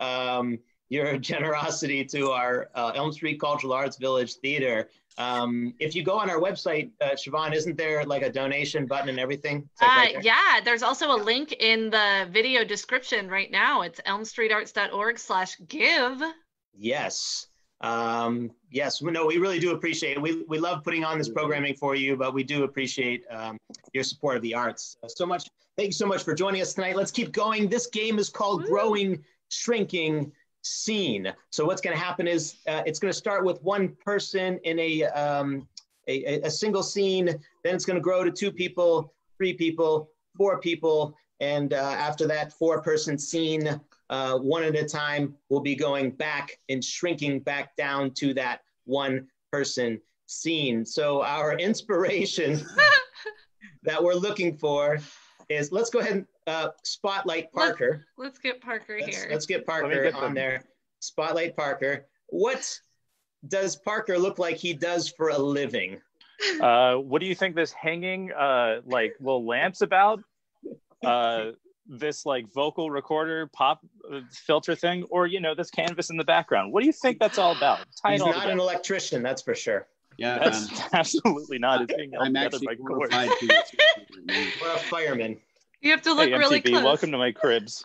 your generosity to our Elm Street Cultural Arts Village Theater. If you go on our website, Siobhan, isn't there like a donation button and everything? Right there? Yeah, there's also a link in the video description right now. It's elmstreetarts.org/give. Yes. Yes, no, we really do appreciate it. We love putting on this programming for you, but we do appreciate your support of the arts so much. Thank you so much for joining us tonight. Let's keep going. This game is called Growing, Shrinking, Scene. So what's going to happen is it's going to start with one person in a single scene. Then it's going to grow to 2 people, 3 people, 4 people, and after that 4-person scene, one at a time, we'll be going back and shrinking back down to that 1-person scene. So our inspiration that we're looking for is, let's go ahead and spotlight Parker. Let's get Parker here. Let's get Parker on there. Spotlight Parker. What does Parker look like he does for a living? What do you think this hanging little lamp's about? This vocal recorder pop filter thing, or this canvas in the background? What do you think that's all about? He's not an electrician, that's for sure. Yeah, that's absolutely not. It's being held together by cords. We're a fireman. You have to look really MTV, close. welcome to my cribs.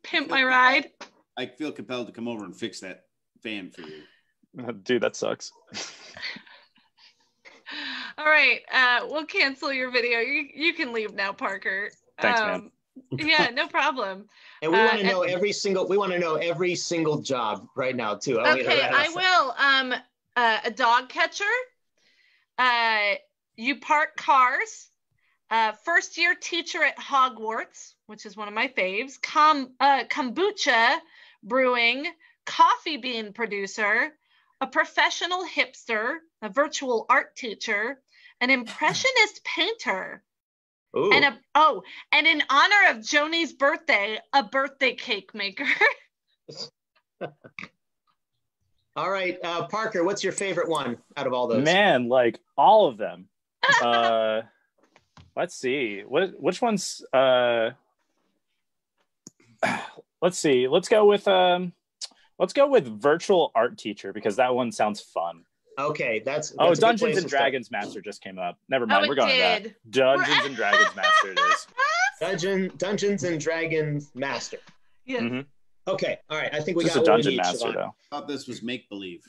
Pimp my ride. I feel compelled to come over and fix that fan for you. Dude, that sucks. All right, we'll cancel your video. You can leave now, Parker. Thanks, man. Yeah, no problem. And we want to know every single job right now too. Okay, I will. A dog catcher. You park cars. First year teacher at Hogwarts, which is one of my faves. Kombucha brewing. Coffee bean producer. A professional hipster. A virtual art teacher. An impressionist painter. Ooh. And in honor of Joni's birthday, a birthday cake maker. All right, Parker, what's your favorite one out of all those? Man, all of them. Let's see. Which ones? Let's see. Let's go with virtual art teacher, because that one sounds fun. Okay, that's Oh, a good Dungeons place and to start. Dragons Master just came up. Never mind, it we're going to that. did. Dungeons and Dragons Master it is. Dungeons and Dragons Master. Yeah. Mhm. Okay, all right. I think we Just got a what we Dungeon need, Master, Siobhan. though. I thought this was make believe.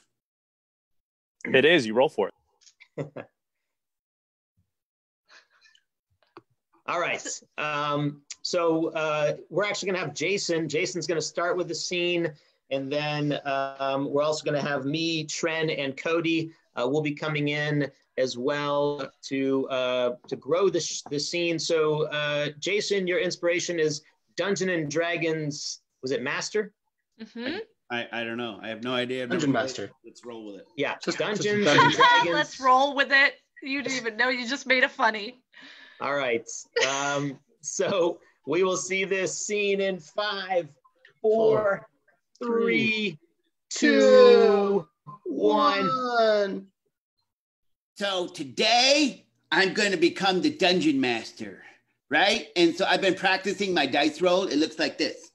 It is. You roll for it. All right. So we're actually going to have Jason. Jason's going to start with the scene, and then we're also going to have me, Tren, and Cody. Will be coming in as well to grow the scene. So Jason, your inspiration is Dungeon and Dragons. Was it Master? Mm-hmm. I don't know. I have no idea. Dungeon Master. Let's roll with it. Yeah, Just Dungeons Dungeon. and Dragons. Let's roll with it. You didn't even know. You just made it funny. All right. So we will see this scene in 5, 4, 3, 2, 1. So today I'm going to become the dungeon master, right? And so I've been practicing my dice roll. It looks like this.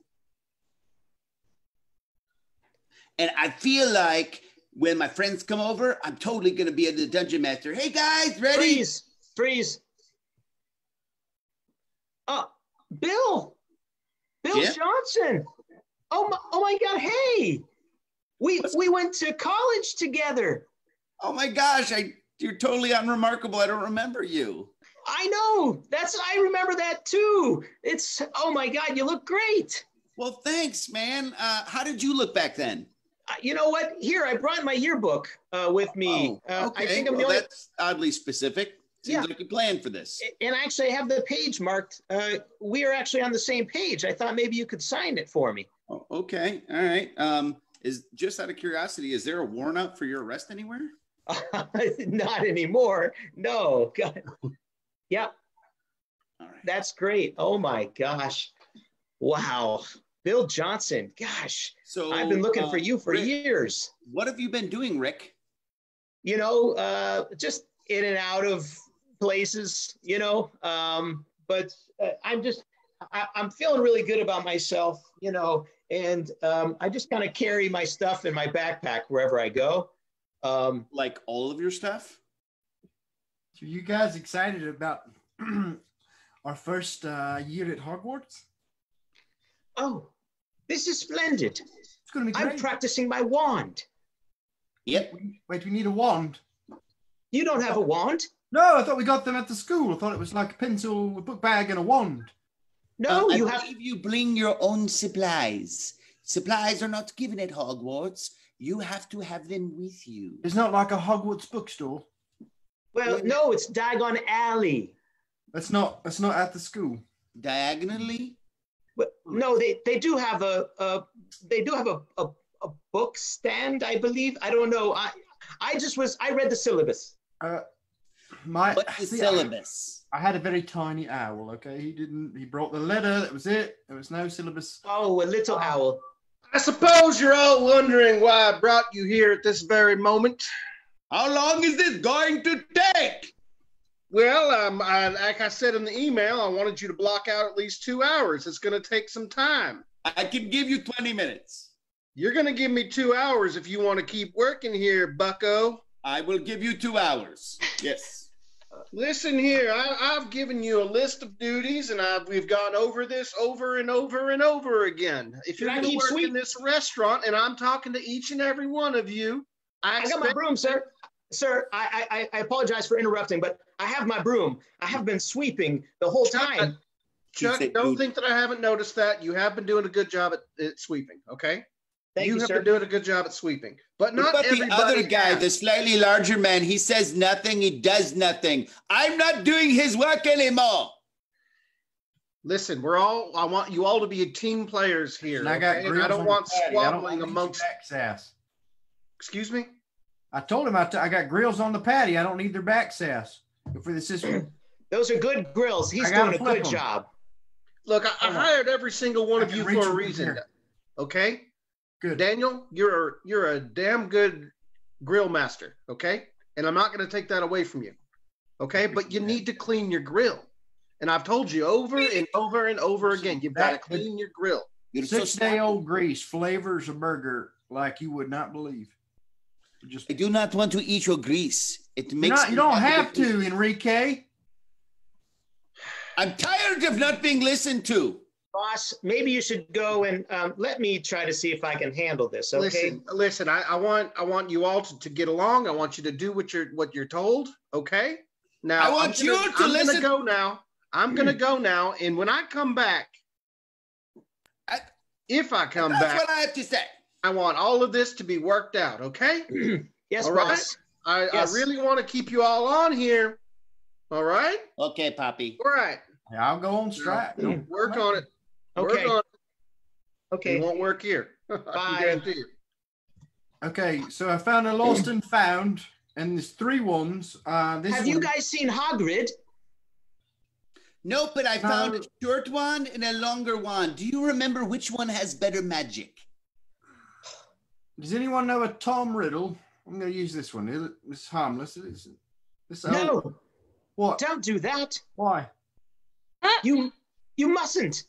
And I feel like when my friends come over, I'm totally going to be the dungeon master. Hey guys, ready? Freeze. Bill Yeah? Johnson. Oh my God. Hey, we went to college together. Oh my gosh, you're totally unremarkable. I don't remember you. I know. I remember that too. Oh my God, you look great. Well, thanks, man. How did you look back then? You know what? Here, I brought my yearbook with me. Okay. I think I'm well, the only. that's oddly specific. Seems like you planned for this. And I actually have the page marked. We are actually on the same page. I thought maybe you could sign it for me. Oh, okay. All right. Is just out of curiosity, is there a warrant out for your arrest anywhere? Not anymore. No. God. Yeah. All right. That's great. Oh my gosh. Wow. Bill Johnson. Gosh. So I've been looking for you for Rick, years. What have you been doing, Rick? Just in and out of places, but I'm feeling really good about myself, and I just kind of carry my stuff in my backpack wherever I go. Like all of your stuff? So you guys excited about our first year at Hogwarts? Oh, this is splendid. It's going to be great. I'm practicing my wand. Yep. Wait, we need a wand. You don't have a wand? No, I thought we got them at the school. I thought it was like a pencil, a book bag, and a wand. No, I you have. believe you bring your own supplies. Supplies are not given at Hogwarts. You have to have them with you. It's not like a Hogwarts bookstore. Well, no, it's Diagon Alley. That's not at the school. Diagonally? But no, they do have a book stand, I believe. I don't know. I read the syllabus. What's the syllabus? I had a very tiny owl, okay? He brought the letter, that was it. There was no syllabus. Oh, a little owl. I suppose you're all wondering why I brought you here at this very moment. How long is this going to take? Well, like I said in the email, I wanted you to block out at least 2 hours. It's going to take some time. I can give you 20 minutes. You're going to give me 2 hours if you want to keep working here, bucko. I will give you 2 hours. Yes. Listen here, I've given you a list of duties, and we've gone over this over and over and over again. If you're going to work in this restaurant, and I'm talking to each and every one of you, I got my broom, sir. Sir, I apologize for interrupting, but I have my broom. I have been sweeping the whole time. Chuck, don't think that I haven't noticed that. You have been doing a good job at sweeping, okay? Thank you, have sir. been doing a good job at sweeping. But not What about everybody the other guy, has. the slightly larger man? He says nothing, he does nothing. I'm not doing his work anymore. Listen, I want you all to be team players here. And I got okay? grills I don't on want the patty. I don't squabbling want amongst. their back sass. Excuse me? I told him I got grills on the patty. I don't need their back sass. For the system. Those are good grills. He's doing a good job. Look, I hired every single one of you for a reason. Okay? Good. Daniel, you're a damn good grill master, okay? And I'm not going to take that away from you. Okay? But you need to clean your grill. And I've told you over and over and over again, you've got to clean your grill. 6-day-old grease flavors a burger like you would not believe. Just I do not want to eat your grease. It makes you don't have to, Enrique. I'm tired of not being listened to. Boss, maybe you should go and let me try to see if I can handle this. Okay. Listen. I want you all to get along. I want you to do what you're told. Okay. Now I want you to listen. I'm gonna go now, and when I come back, if I come back, that's what I have to say. I want all of this to be worked out. Okay. Yes, all boss. right. I really want to keep you all on here. All right. Okay, Poppy. All right. I'll go on strike. Don't work on it. Okay. Work on it. Okay. It won't work here. Bye. Okay, so I found a lost and found, and there's 3 ones. Have you guys seen Hagrid? Nope, but I found a short wand and a longer wand. Do you remember which one has better magic? Does anyone know a Tom Riddle? I'm going to use this one. It's harmless. No. What? Don't do that. Why? You mustn't.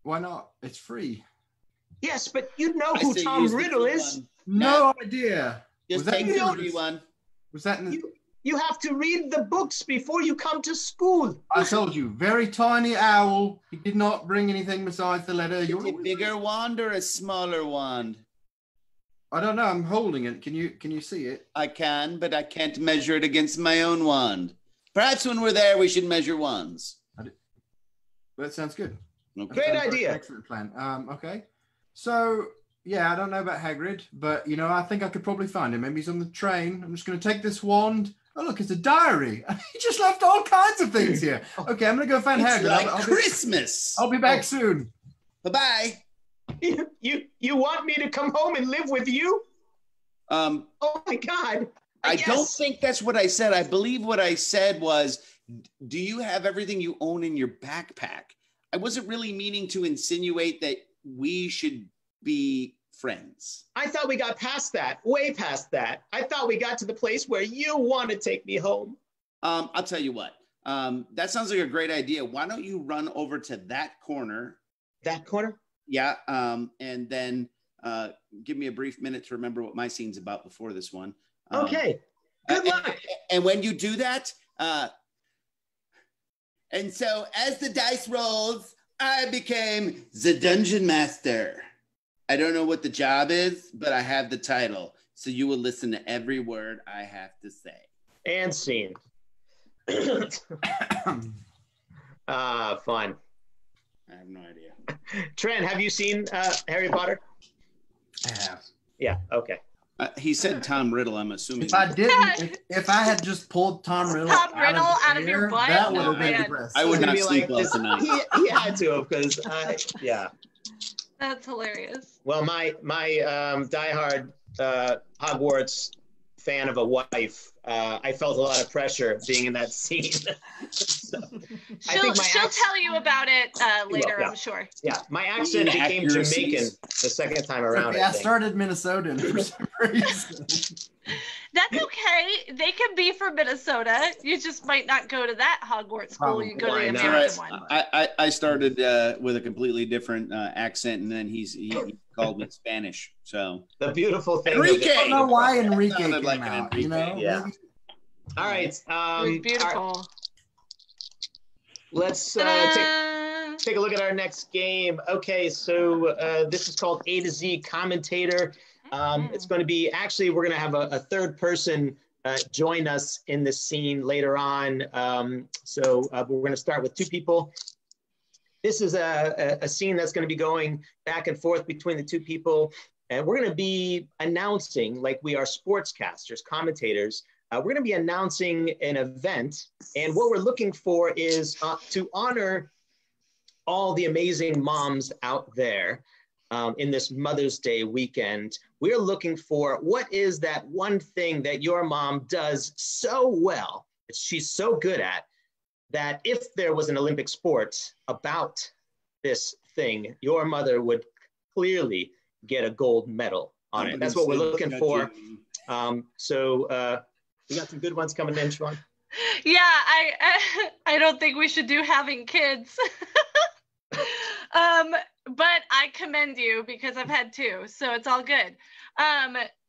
Why not? It's free. Yes, but you know who Tom Riddle is. No idea. Just take the free one. Was that in the... You have to read the books before you come to school. I told you, very tiny owl. He did not bring anything besides the letter. Is it a bigger wand or a smaller wand? I don't know. I'm holding it. Can you see it? I can, but I can't measure it against my own wand. Perhaps when we're there, we should measure wands. That sounds good. Okay. Great idea. Excellent plan. Okay. So, yeah, I don't know about Hagrid, but, I think I could probably find him. Maybe he's on the train. I'm just going to take this wand. Oh, look, it's a diary. He just left all kinds of things here. Okay, I'm going to go find Hagrid. Like Christmas. I'll be back soon. Bye-bye. You want me to come home and live with you? Oh, my God. I don't think that's what I said. I believe what I said was, do you have everything you own in your backpack? I wasn't really meaning to insinuate that we should be friends. I thought we got past that, way past that. I thought we got to the place where you want to take me home. I'll tell you what. That sounds like a great idea. Why don't you run over to that corner? That corner? Yeah. And then give me a brief minute to remember what my scene's about before this one. Okay. Good luck. And when you do that, and so as the dice rolls, I became the dungeon master. I don't know what the job is, but I have the title. So you will listen to every word I have to say. And scene. Fun. I have no idea. Trent, have you seen Harry Potter? I have. Yeah, okay. He said Tom Riddle, I'm assuming. If I didn't, if I had just pulled Tom Riddle out of your butt, that would have been depressing. I would not sleep well tonight. He had to, because, yeah. That's hilarious. Well, my diehard Hogwarts fan of a wife, I felt a lot of pressure being in that scene. So, she'll tell you about it later, I'm sure. Yeah, my accent became Jamaican the second time around. Okay, I started Minnesotan for some reason. That's okay. They can be from Minnesota. You just might not go to that Hogwarts school. You go to the American one. I started with a completely different accent, and then he called me Spanish. So the beautiful thing. Enrique. I don't know why Enrique came like out. Enrique. You know. Yeah. All right. It was beautiful. Let's take a look at our next game. Okay, so this is called A to Z Commentator. It's going to be, actually, we're going to have a third person join us in this scene later on. So we're going to start with 2 people. This is a scene that's going to be going back and forth between the 2 people. And we're going to be announcing, like we are sportscasters, commentators, we're going to be announcing an event. And what we're looking for is to honor all the amazing moms out there. In this Mother's Day weekend, we're looking for what is that one thing that your mom does so well, that she's so good at, that if there was an Olympic sport about this thing, your mother would clearly get a gold medal on it. That's what we're looking for. So we got some good ones coming in, Siobhan. Yeah, I don't think we should do having kids. but I commend you because I've had two, so it's all good.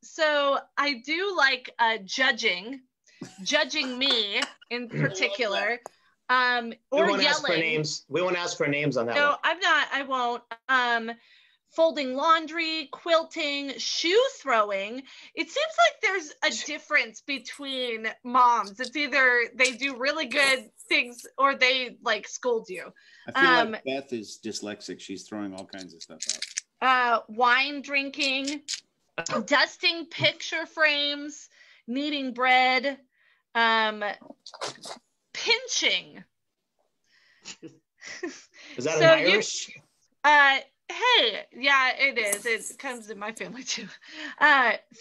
So I do like judging me in particular, or we won't yelling. Ask for names. We won't ask for names on that No, one. I'm not. I won't. Folding laundry, quilting, shoe throwing. It seems like there's a difference between moms. It's either they do really good things or they like scold you. I feel like Beth is dyslexic. She's throwing all kinds of stuff out. Wine drinking, dusting picture frames, kneading bread, pinching. Is that an Irish? Hey, yeah, it is. It comes in my family too.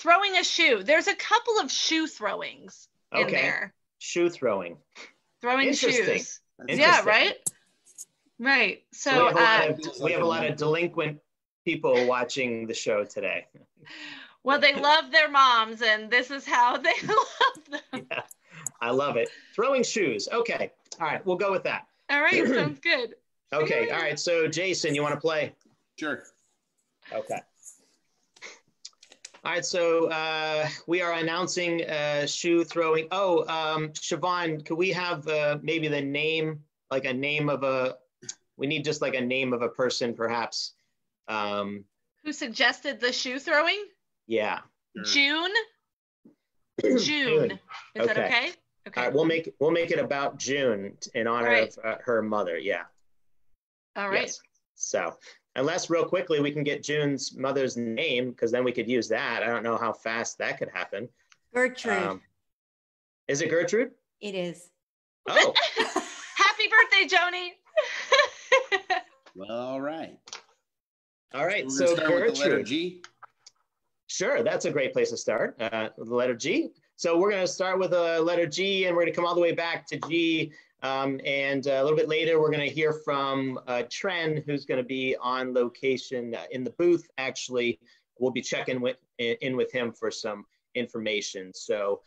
Throwing a shoe. There's a couple of shoe throwings in there. Shoe throwing. Throwing shoes. Interesting. Yeah, right? Right. So we have a lot of delinquent people watching the show today. Well, they love their moms, and this is how they love them. Yeah, I love it. Throwing shoes. Okay. All right, we'll go with that. All right, sounds good. Okay. All right. So, Jason, you want to play? Sure. Okay. All right. So we are announcing shoe throwing. Oh, Siobhan, could we have maybe the name, like a name of a? We need just like a name of a person, perhaps. Who suggested the shoe throwing? Yeah. June. June. Is that okay? Okay. All right, we'll make it about June in honor of her mother. Yeah. All right. Yes. So, unless real quickly we can get June's mother's name, because then we could use that. I don't know how fast that could happen. Gertrude. Is it Gertrude? It is. Oh. Happy birthday, Joni. Well, all right. All right. So So Gertrude. With the letter Gertrude. G. Sure, that's a great place to start. The letter G. So we're going to start with a letter G, and we're going to come all the way back to G. And a little bit later, we're going to hear from Tren, who's going to be on location in the booth. Actually, we'll be checking in with him for some information. So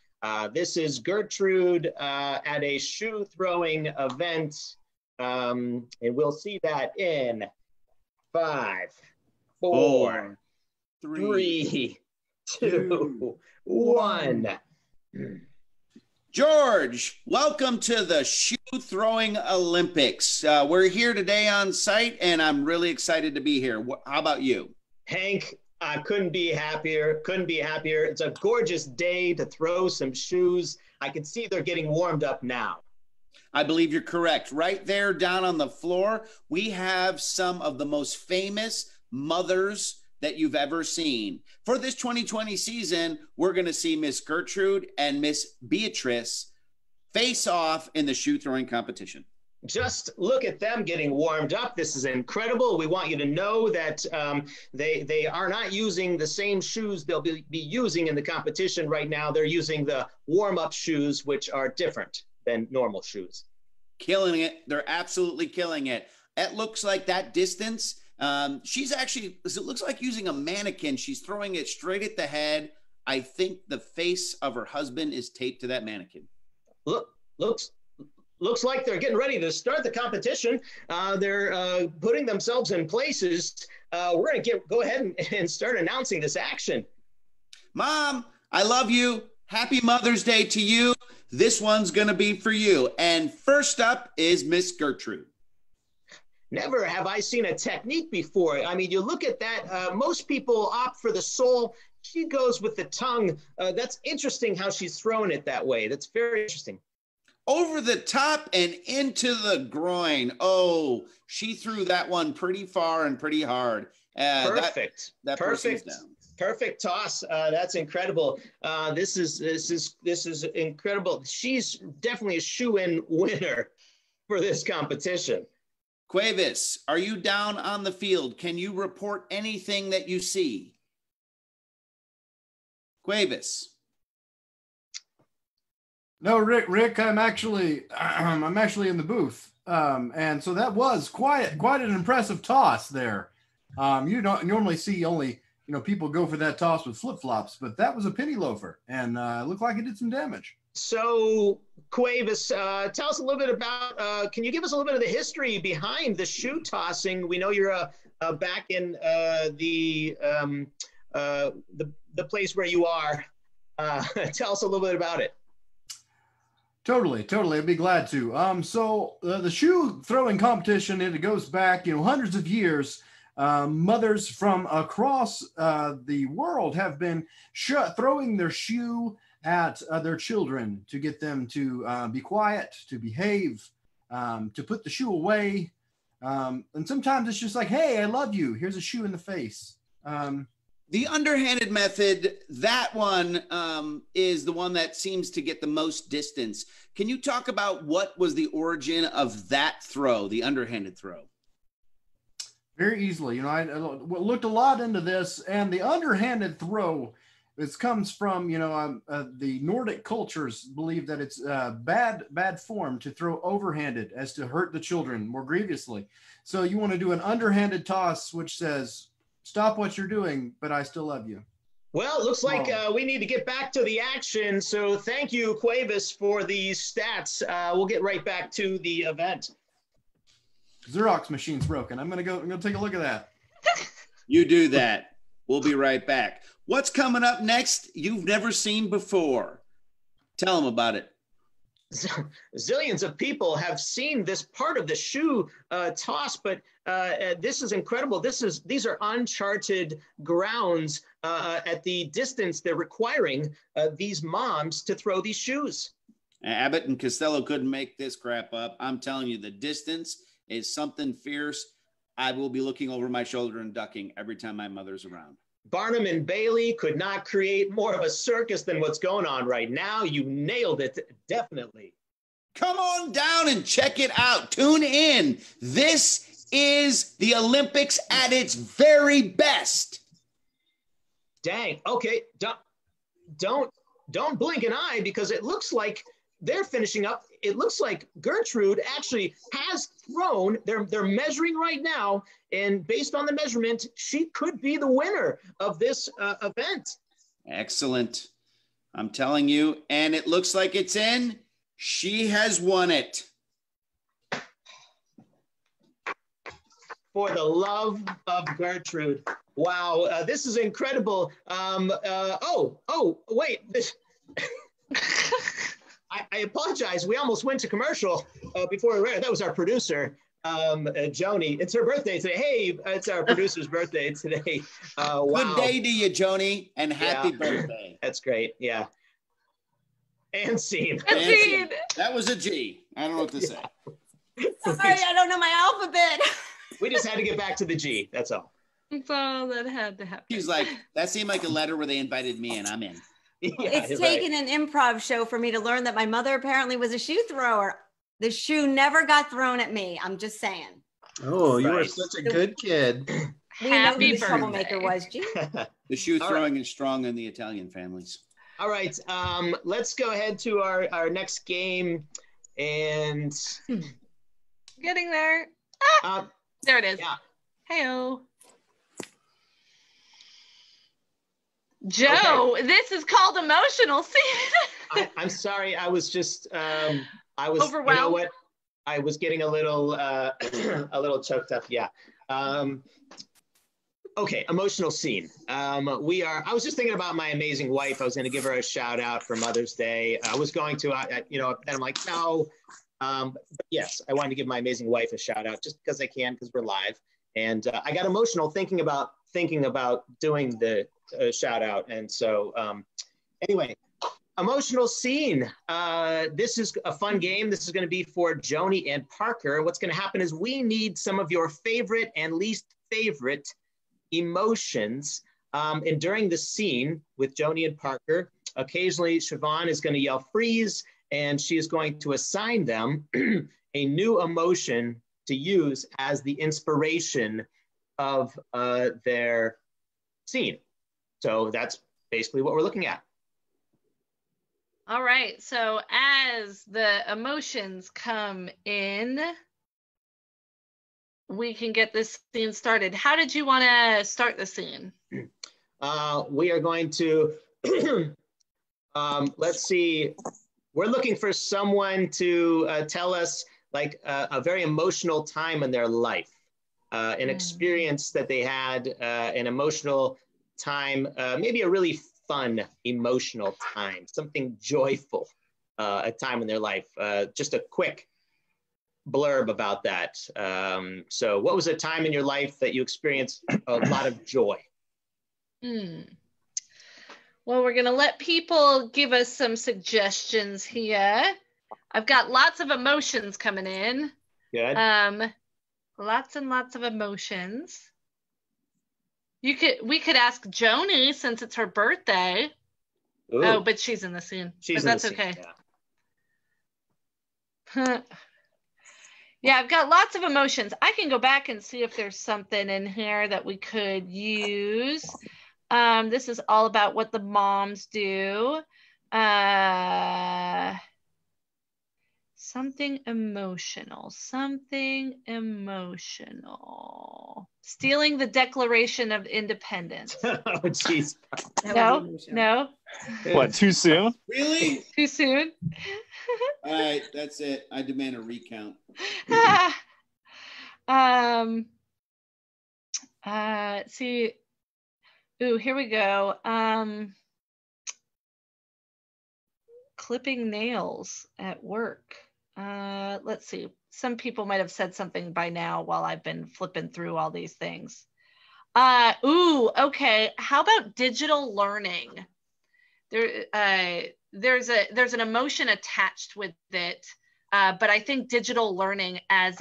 this is Gertrude at a shoe throwing event. And we'll see that in 5, 4, 3, 2, 1. George, welcome to the Shoe Throwing Olympics. We're here today on site, and I'm really excited to be here. How about you? Hank, I couldn't be happier. It's a gorgeous day to throw some shoes. I can see they're getting warmed up now. I believe you're correct. Right there down on the floor, we have some of the most famous mothers that you've ever seen. For this 2020 season, we're going to see Miss Gertrude and Miss Beatrice face off in the shoe throwing competition. Just look at them getting warmed up. This is incredible. We want you to know that they are not using the same shoes they'll be using in the competition right now. They're using the warm-up shoes, which are different than normal shoes. Killing it. They're absolutely killing it. It looks like that distance. She's actually, it looks like using a mannequin. She's throwing it straight at the head. I think the face of her husband is taped to that mannequin. Looks like they're getting ready to start the competition. They're putting themselves in places. We're going to go ahead and start announcing this action. Mom, I love you. Happy Mother's Day to you. This one's going to be for you. And first up is Miss Gertrude. Never have I seen a technique before. I mean, you look at that. Most people opt for the sole. She goes with the tongue. That's interesting how she's throwing it that way. That's very interesting. Over the top and into the groin. Oh, she threw that one pretty far and pretty hard. Perfect. That Perfect. down. Perfect toss. That's incredible. This is incredible. She's definitely a shoe-in winner for this competition. Cuevas, are you down on the field? Can you report anything that you see? Cuevas. No, Rick, I'm actually in the booth. And so that was quite an impressive toss there. You don't normally see only, people go for that toss with flip-flops, but that was a penny loafer and looked like it did some damage. So, Cuevas, tell us a little bit about, can you give us a little bit of the history behind the shoe tossing? We know you're back in the place where you are. Tell us a little bit about it. Totally. I'd be glad to. So the shoe throwing competition, it goes back, hundreds of years. Mothers from across the world have been throwing their shoe at their children to get them to be quiet, to behave, to put the shoe away. And sometimes it's just like, hey, I love you. Here's a shoe in the face. The underhanded method, that one is the one that seems to get the most distance. Can you talk about what was the origin of that throw, the underhanded throw? Very easily. I looked a lot into this, and the underhanded throw, this comes from, the Nordic cultures believe that it's bad form to throw overhanded as to hurt the children more grievously. So you want to do an underhanded toss, which says, stop what you're doing, but I still love you. Well, it looks like we need to get back to the action. So thank you, Cuevas, for these stats. We'll get right back to the event. Xerox machine's broken. I'm gonna take a look at that. You do that. We'll be right back. What's coming up next you've never seen before? Tell them about it. Zillions of people have seen this part of the shoe toss, but this is incredible. These are uncharted grounds at the distance they're requiring these moms to throw these shoes. Abbott and Costello couldn't make this crap up. I'm telling you, the distance is something fierce. I will be looking over my shoulder and ducking every time my mother's around. Barnum and Bailey could not create more of a circus than what's going on right now. You nailed it, definitely. Come on down and check it out. Tune in. This is the Olympics at its very best. Dang. Okay. Don't blink an eye, because it looks like they're finishing up. It looks like Gertrude actually has thrown. They're measuring right now, and based on the measurement, she could be the winner of this event. Excellent. I'm telling you, and it looks like it's in. She has won it. For the love of Gertrude. Wow, this is incredible. Wait. I apologize. We almost went to commercial before we ran. That was our producer, Joni. It's her birthday today. Hey, it's our producer's birthday today. Wow. Good day to you, Joni, and happy birthday. That's great. Yeah. And scene. And scene. That was a G. I don't know what to say. Sorry, I don't know my alphabet. We just had to get back to the G. That's all. That's all that had to happen. She's like, that seemed like a letter where they invited me in. I'm in. Yeah, It's taken an improv show for me to learn that my mother apparently was a shoe thrower. The shoe never got thrown at me. I'm just saying. Oh, you are such a good kid. We know who the troublemaker was, G. The shoe throwing is strong in the Italian families. All right, let's go ahead to our next game, and Getting there. There it is. Yeah. Hey-o. Joe, this is called emotional scene. I'm sorry. I was just I was overwhelmed. You know what? I was getting a little choked up. Yeah. Okay, emotional scene. I was just thinking about my amazing wife. I was going to give her a shout out for Mother's Day. I was going to, and I'm like, no. But yes, I wanted to give my amazing wife a shout out just because I can, because we're live. And I got emotional thinking about doing the shout out. And so anyway, emotional scene. This is a fun game. This is going to be for Joni and Parker. What's going to happen is we need some of your favorite and least favorite emotions. And during the scene with Joni and Parker, occasionally Siobhan is going to yell freeze, and she is going to assign them a new emotion to use as the inspiration of their scene. So that's basically what we're looking at. All right. So as the emotions come in, we can get this scene started. How did you want to start the scene? We are going to, let's see. We're looking for someone to tell us like a very emotional time in their life, an experience that they had, an emotional time, maybe a really fun emotional time, something joyful, a time in their life. Just a quick blurb about that. So what was a time in your life that you experienced a lot of joy? Well, we're going to let people give us some suggestions here. I've got lots of emotions coming in. Good. Lots and lots of emotions. We could ask Joni since it's her birthday. Ooh. Oh, but she's in the scene. She's but in that's the scene, okay. Yeah. Yeah, I've got lots of emotions. I can go back and see if there's something in here that we could use. This is all about what the moms do. Something emotional. Stealing the Declaration of Independence. Oh, jeez. No. What, too soon? Really? Too soon? All right, that's it. I demand a recount. See. Ooh, here we go. Clipping nails at work. Let's see. Some people might have said something by now while I've been flipping through all these things. Okay. How about digital learning? There's an emotion attached with it, but I think digital learning as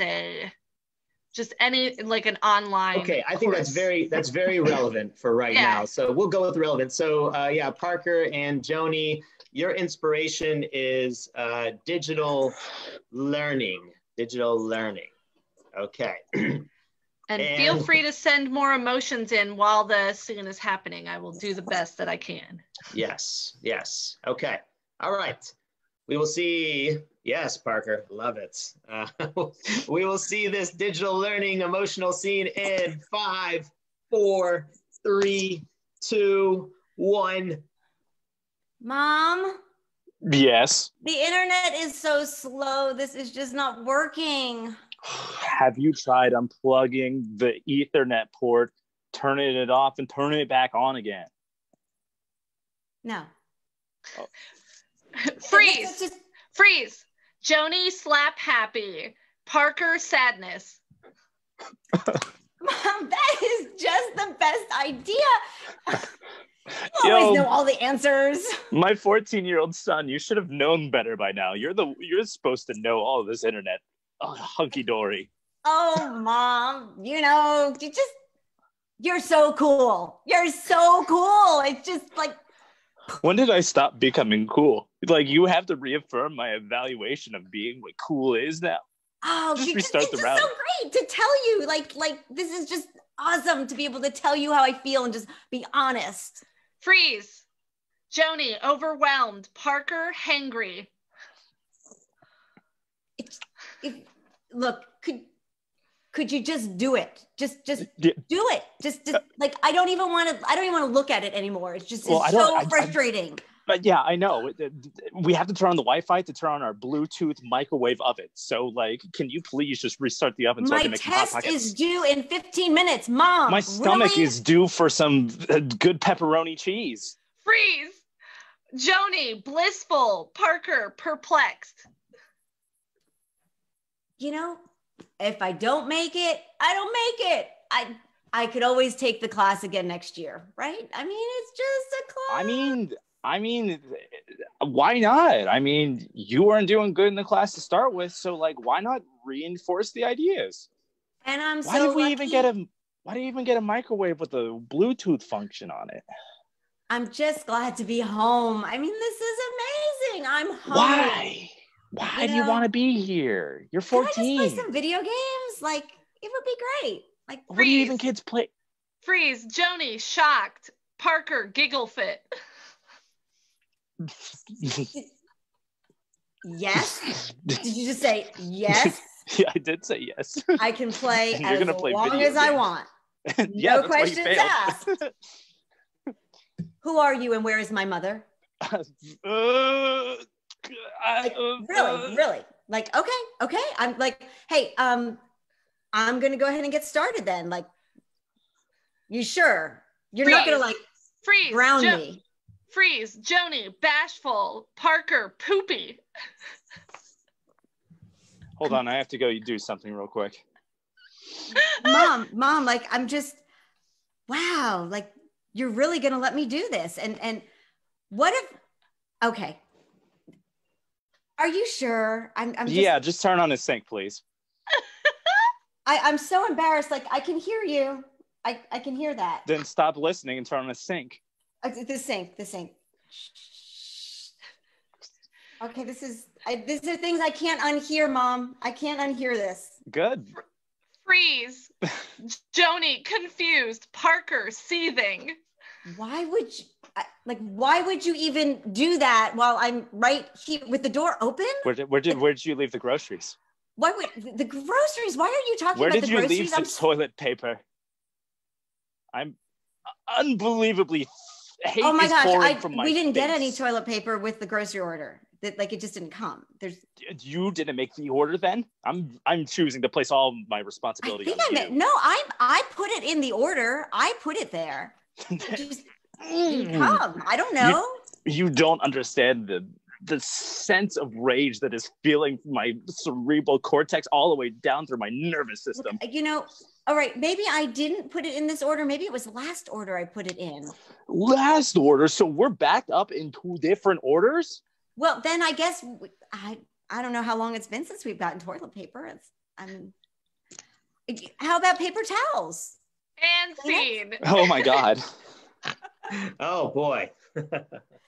just any like an online. Okay, I think course. that's very relevant for right now. So we'll go with relevant. So yeah, Parker and Joni, your inspiration is digital learning. Okay. And feel free to send more emotions in while the scene is happening. I will do the best that I can. Yes. Okay. All right. We will see. Yes, Parker, love it. We will see this digital learning emotional scene in 5, 4, 3, 2, 1. Mom? Yes. The internet is so slow. This is just not working. Have you tried unplugging the Ethernet port, turning it off, and turning it back on again? No. Oh. Freeze. Joni slap happy. Parker sadness. Mom, that is just the best idea. You always know all the answers. My 14-year-old son, you should have known better by now. You're supposed to know all of this internet. Oh, hunky-dory. Oh, Mom, you're so cool. You're so cool. It's just like. When did I stop becoming cool? Like, you have to reaffirm my evaluation of being what cool is now. Oh, just it's the just route. so great to tell you. Like this is just awesome to be able to tell you how I feel and just be honest. Freeze. Joni, overwhelmed. Parker, hangry. Look, could you just do it? Just do it. Just like I don't even want to look at it anymore. It's so frustrating. But yeah, I know. We have to turn on the Wi-Fi to turn on our Bluetooth microwave oven. So, like, can you please just restart the oven so I can make some Hot Pockets? My test is due in 15 minutes, Mom. My stomach is due for some good pepperoni cheese. Freeze. Joni, blissful. Parker, perplexed. If I don't make it, I don't make it. I could always take the class again next year, right? I mean, it's just a class. I mean, why not? I mean, you weren't doing good in the class to start with, so like, why not reinforce the ideas? And I'm why do you even get a microwave with a Bluetooth function on it? I'm just glad to be home. I mean, this is amazing. I'm home. Why? Why do you want to be here? You're 14. Can I just play some video games? Like, it would be great. Like, what do you even kids play? Freeze. Joni, shocked. Parker, giggle fit. Yes? Did you just say yes? Yeah, I did say yes. I can play as long as I want. Yeah, no questions asked. Who are you and where is my mother? Like, really. Like, okay. I'm like, hey, I'm gonna go ahead and get started then. Like, you sure? You're not gonna like ground me. Freeze, Joni, bashful, Parker, poopy. Hold on, I have to go do something real quick. Mom, like, I'm just, wow, like, you're really gonna let me do this? And what if, okay. Are you sure? I'm just, yeah, just turn on his sync, please. I'm so embarrassed. Like, I can hear you. I can hear that. Then stop listening and turn on his sync. The sync. Okay, these are things I can't unhear, Mom. I can't unhear this. Good. Freeze, Joni, confused, Parker, seething. Why would you even do that while I'm right here with the door open? Where did you leave the groceries? Why would the groceries? Why are you talking Where about did the you groceries? leave the toilet paper? I'm unbelievably hate oh my is gosh, pouring from my we didn't get any face. toilet paper with the grocery order. That like it just didn't come. You didn't make the order then? I'm choosing to place all my responsibility on you. No, I put it in the order. I put it there. It just didn't come. I don't know. You don't understand the sense of rage that is feeling my cerebral cortex all the way down through my nervous system. You know, all right, maybe I didn't put it in this order. Maybe it was last order I put it in. Last order? So we're backed up in 2 different orders? Well, then I guess I don't know how long it's been since we've gotten toilet paper. How about paper towels? And scene. Oh my God. Oh boy.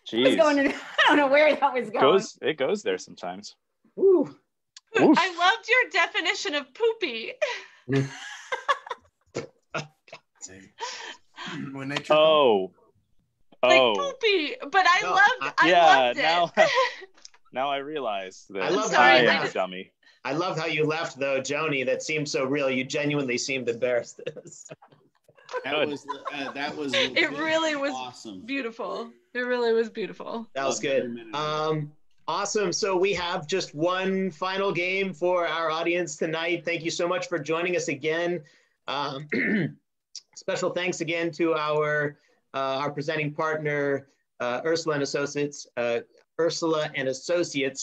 Jeez. I don't know where that was going. It goes there sometimes. Ooh. I loved your definition of poopy. When they Like poopy, but I loved it. Now I realize that I am a dummy. I love how you left though, Joni. That seemed so real. You genuinely seemed embarrassed. That was it really was awesome. Beautiful. It really was beautiful. That was good. Awesome. So we have just one final game for our audience tonight. Thank you so much for joining us again. Special thanks again to our presenting partner, Ursula and Associates,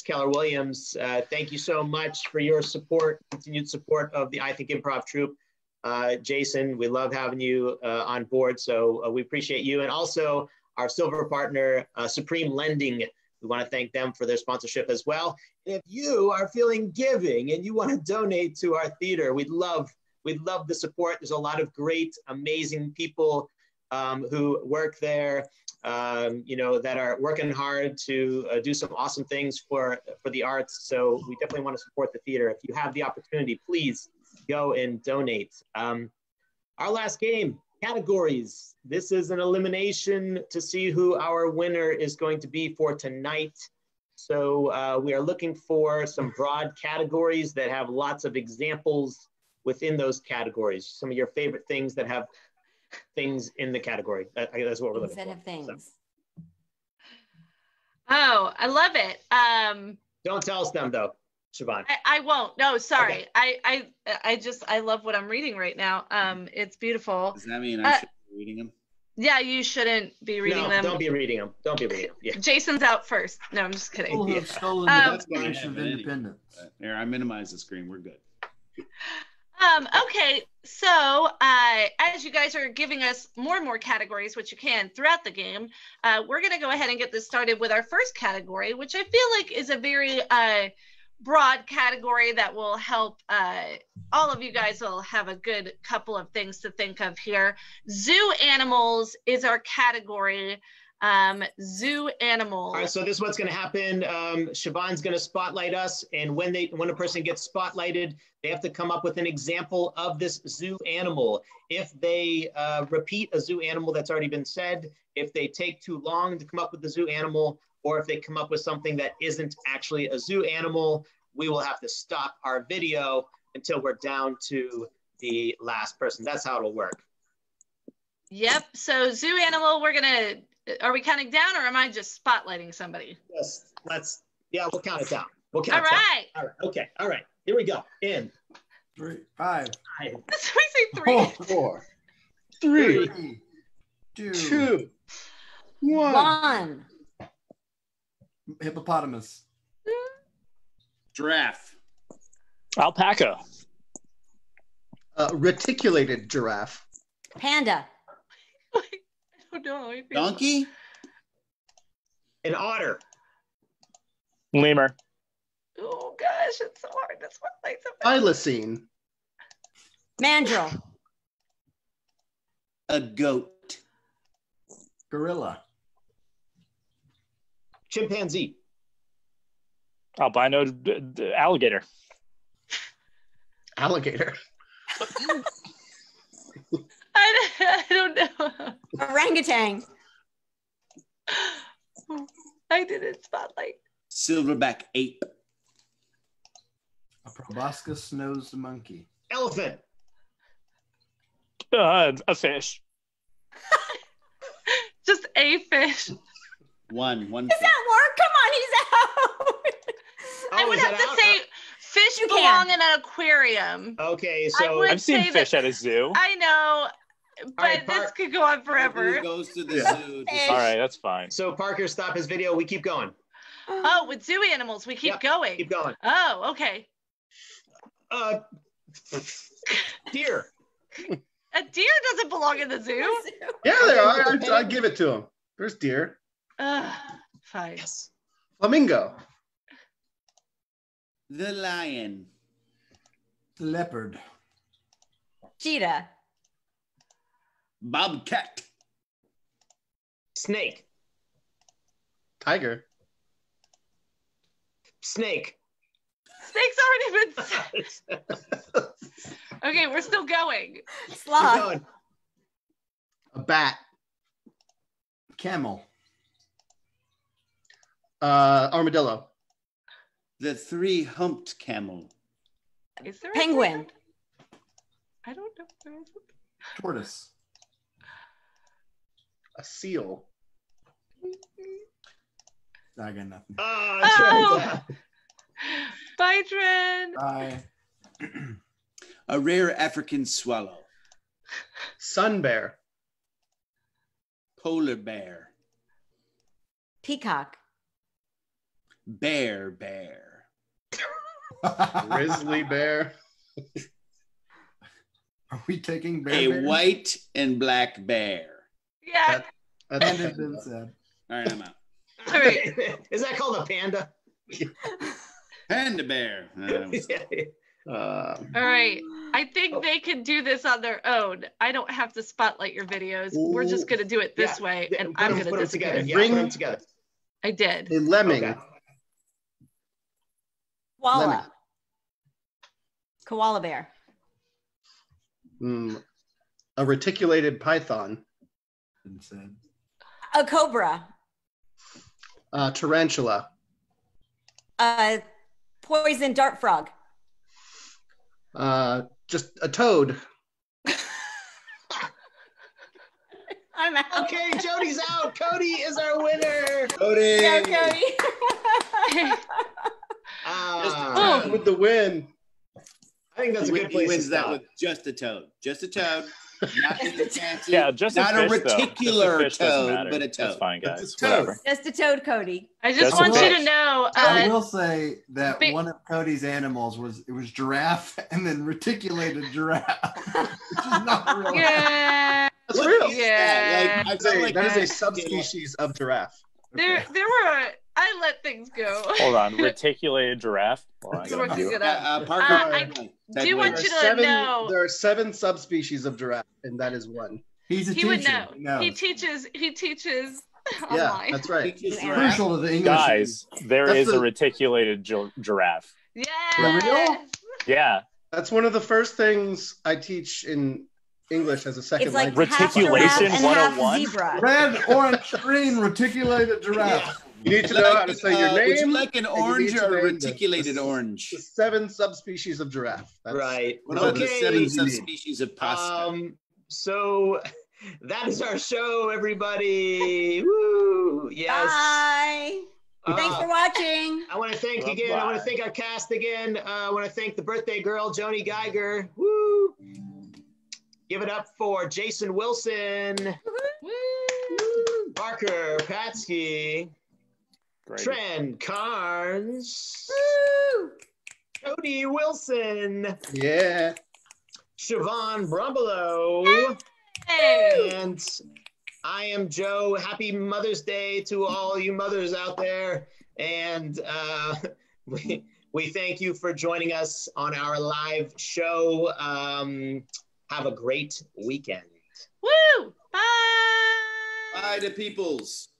Keller Williams. Thank you so much for your support, continued support of the iThink Improv Troupe. Jason, we love having you on board, so we appreciate you. And also our silver partner, Supreme Lending. We want to thank them for their sponsorship as well. And if you are feeling giving and you want to donate to our theater, we'd love the support. There's a lot of great, amazing people who work there, that are working hard to do some awesome things for the arts. So we definitely want to support the theater. If you have the opportunity, please go and donate. Our last game, categories. This is an elimination to see who our winner is going to be for tonight. So we are looking for some broad categories that have lots of examples within those categories. Some of your favorite things that have things in the category. That's what we're looking for. Instead of things. So. Oh, I love it. Don't tell us them though, Siobhan. I won't. No, sorry. Okay. I love what I'm reading right now. It's beautiful. Does that mean I should be reading them? Yeah, you shouldn't be reading them. Don't be reading them. Don't be reading them. Yeah. Jason's out first. No, I'm just kidding. have stolen the Declaration of Independence. Here, I minimize the screen. We're good. Okay, so as you guys are giving us more and more categories, which you can throughout the game, we're going to go ahead and get this started with our first category, which I feel like is a very broad category that will help all of you guys will have a good couple of things to think of here. Zoo animals is our category. Zoo animals. All right, so this is what's going to happen. Siobhan's going to spotlight us, and when a person gets spotlighted, they have to come up with an example of this zoo animal. If they repeat a zoo animal that's already been said, if they take too long to come up with the zoo animal, or if they come up with something that isn't actually a zoo animal, we will have to stop our video until we're down to the last person. That's how it'll work. Yep. So zoo animal, are we counting down, or am I just spotlighting somebody? Yes, let's Yeah, we'll count it down. All right. All right. Okay. All right. Here we go. In 3, 5, Did somebody say 3? 4, 3, 3, 2, 2, 1. 1. hippopotamus, Giraffe. Alpaca. Reticulated giraffe. Panda. I don't know how I feel. Donkey. an otter. Lemur. Oh gosh, it's so hard. That's what like something. Thylacine. Mandrill. A goat. gorilla, Chimpanzee. Albino alligator. Alligator. I don't know. Orangutan. I didn't spotlight. Silverback ape. a proboscis nosed monkey, Elephant. A fish. Just a fish. One Does that work? Come on, he's out. I would is have it to out? say fish You belong can. in an aquarium. Okay, I so would I've seen say fish that- at a zoo. I know, but right, this Bart. could go on Who forever. goes to the Yeah. zoo? Fish. All right, that's fine. so Parker, stop his video. We keep going. Oh, with zoo animals, we keep Yep, going. Keep going. Oh, okay. Deer. A deer doesn't belong in the zoo. Yeah, there are. I'd give it to him. There's deer. Fine. Yes. Flamingo. The lion. leopard, Cheetah. Bobcat. Snake. Tiger. Snake. Snake's already been said. Okay, we're still going. Keep Sloth. going. A bat. camel, Armadillo. The three-humped camel. Is there a Penguin. third? I don't know. If there is a tortoise, A seal. I got nothing. Oh, Oh. that's right. Bye, Dren. Bye. A rare African swallow. Sun bear. Polar bear. Peacock. Bear. Grizzly bear. Are we taking bear? A bear? white and black bear. Yeah. That's And it's been said. All right, I'm out. All right. Is that called a panda? Panda bear. All right. I think they can do this on their own. I don't have to spotlight your videos. We're just going to do it this way, and I'm going to put them disappear. together. Yeah, Bring- put them together. I did. a lemming. Okay. Koala. Lemon. Koala bear. A reticulated python. Been said. A cobra. Tarantula. A poison dart frog. Just a toad. I'm out. Okay, Jody's out. Cody is our winner. Cody. Go, Cody. Ah, With the win. I think that's a good He place to wins that stop. with just a toad. Just a toad. Not any fancy. Yeah, just not a a fish, though. reticular Just a fish doesn't toad, matter. but a toad. That's fine, guys. It's a toad. Whatever. Just a toad, Cody. I just That's want you okay. to know. I will say that Big- one of Cody's animals was giraffe and then reticulated giraffe, which is not real. Yeah. That's What real. is Yeah. that? Like, I felt like That is a that- subspecies of giraffe. There were. I let things go. Hold on. Reticulated giraffe. Hold on, I So gotta we're do looking it. it up. Parker. I do want There you are to know. There are 7 subspecies of giraffe, and that is one. He's a He teacher. would know. He knows. He teaches Yeah, online. that's right. Teaches Yeah. giraffe. Crucial to the English. Guys, there That's is a the- reticulated giraffe. Yes. Yeah. That's one of the first things I teach in English as a second It's like language. half giraffe Reticulation and half 101. zebra. Red, orange, green, reticulated giraffe. You need to know how to say your name. Would you like an and you orange need to or a name the- reticulated orange? The 7 subspecies of giraffe. That's- Right. What about the Okay. 7 subspecies of pasta? So that is our show, everybody. Woo! Yes. Bye. Thanks for watching. I want to thank again. I want to thank our cast again. I want to thank the birthday girl, Joni Geiger. Woo! Give it up for Jason Wilson, Parker Patsky, Trent Carnes, Cody Wilson, Yeah. Siobhan Brumbelow, and I am Joe. Happy Mother's Day to all you mothers out there. And we thank you for joining us on our live show. Have a great weekend. Woo! Bye! Bye to peoples.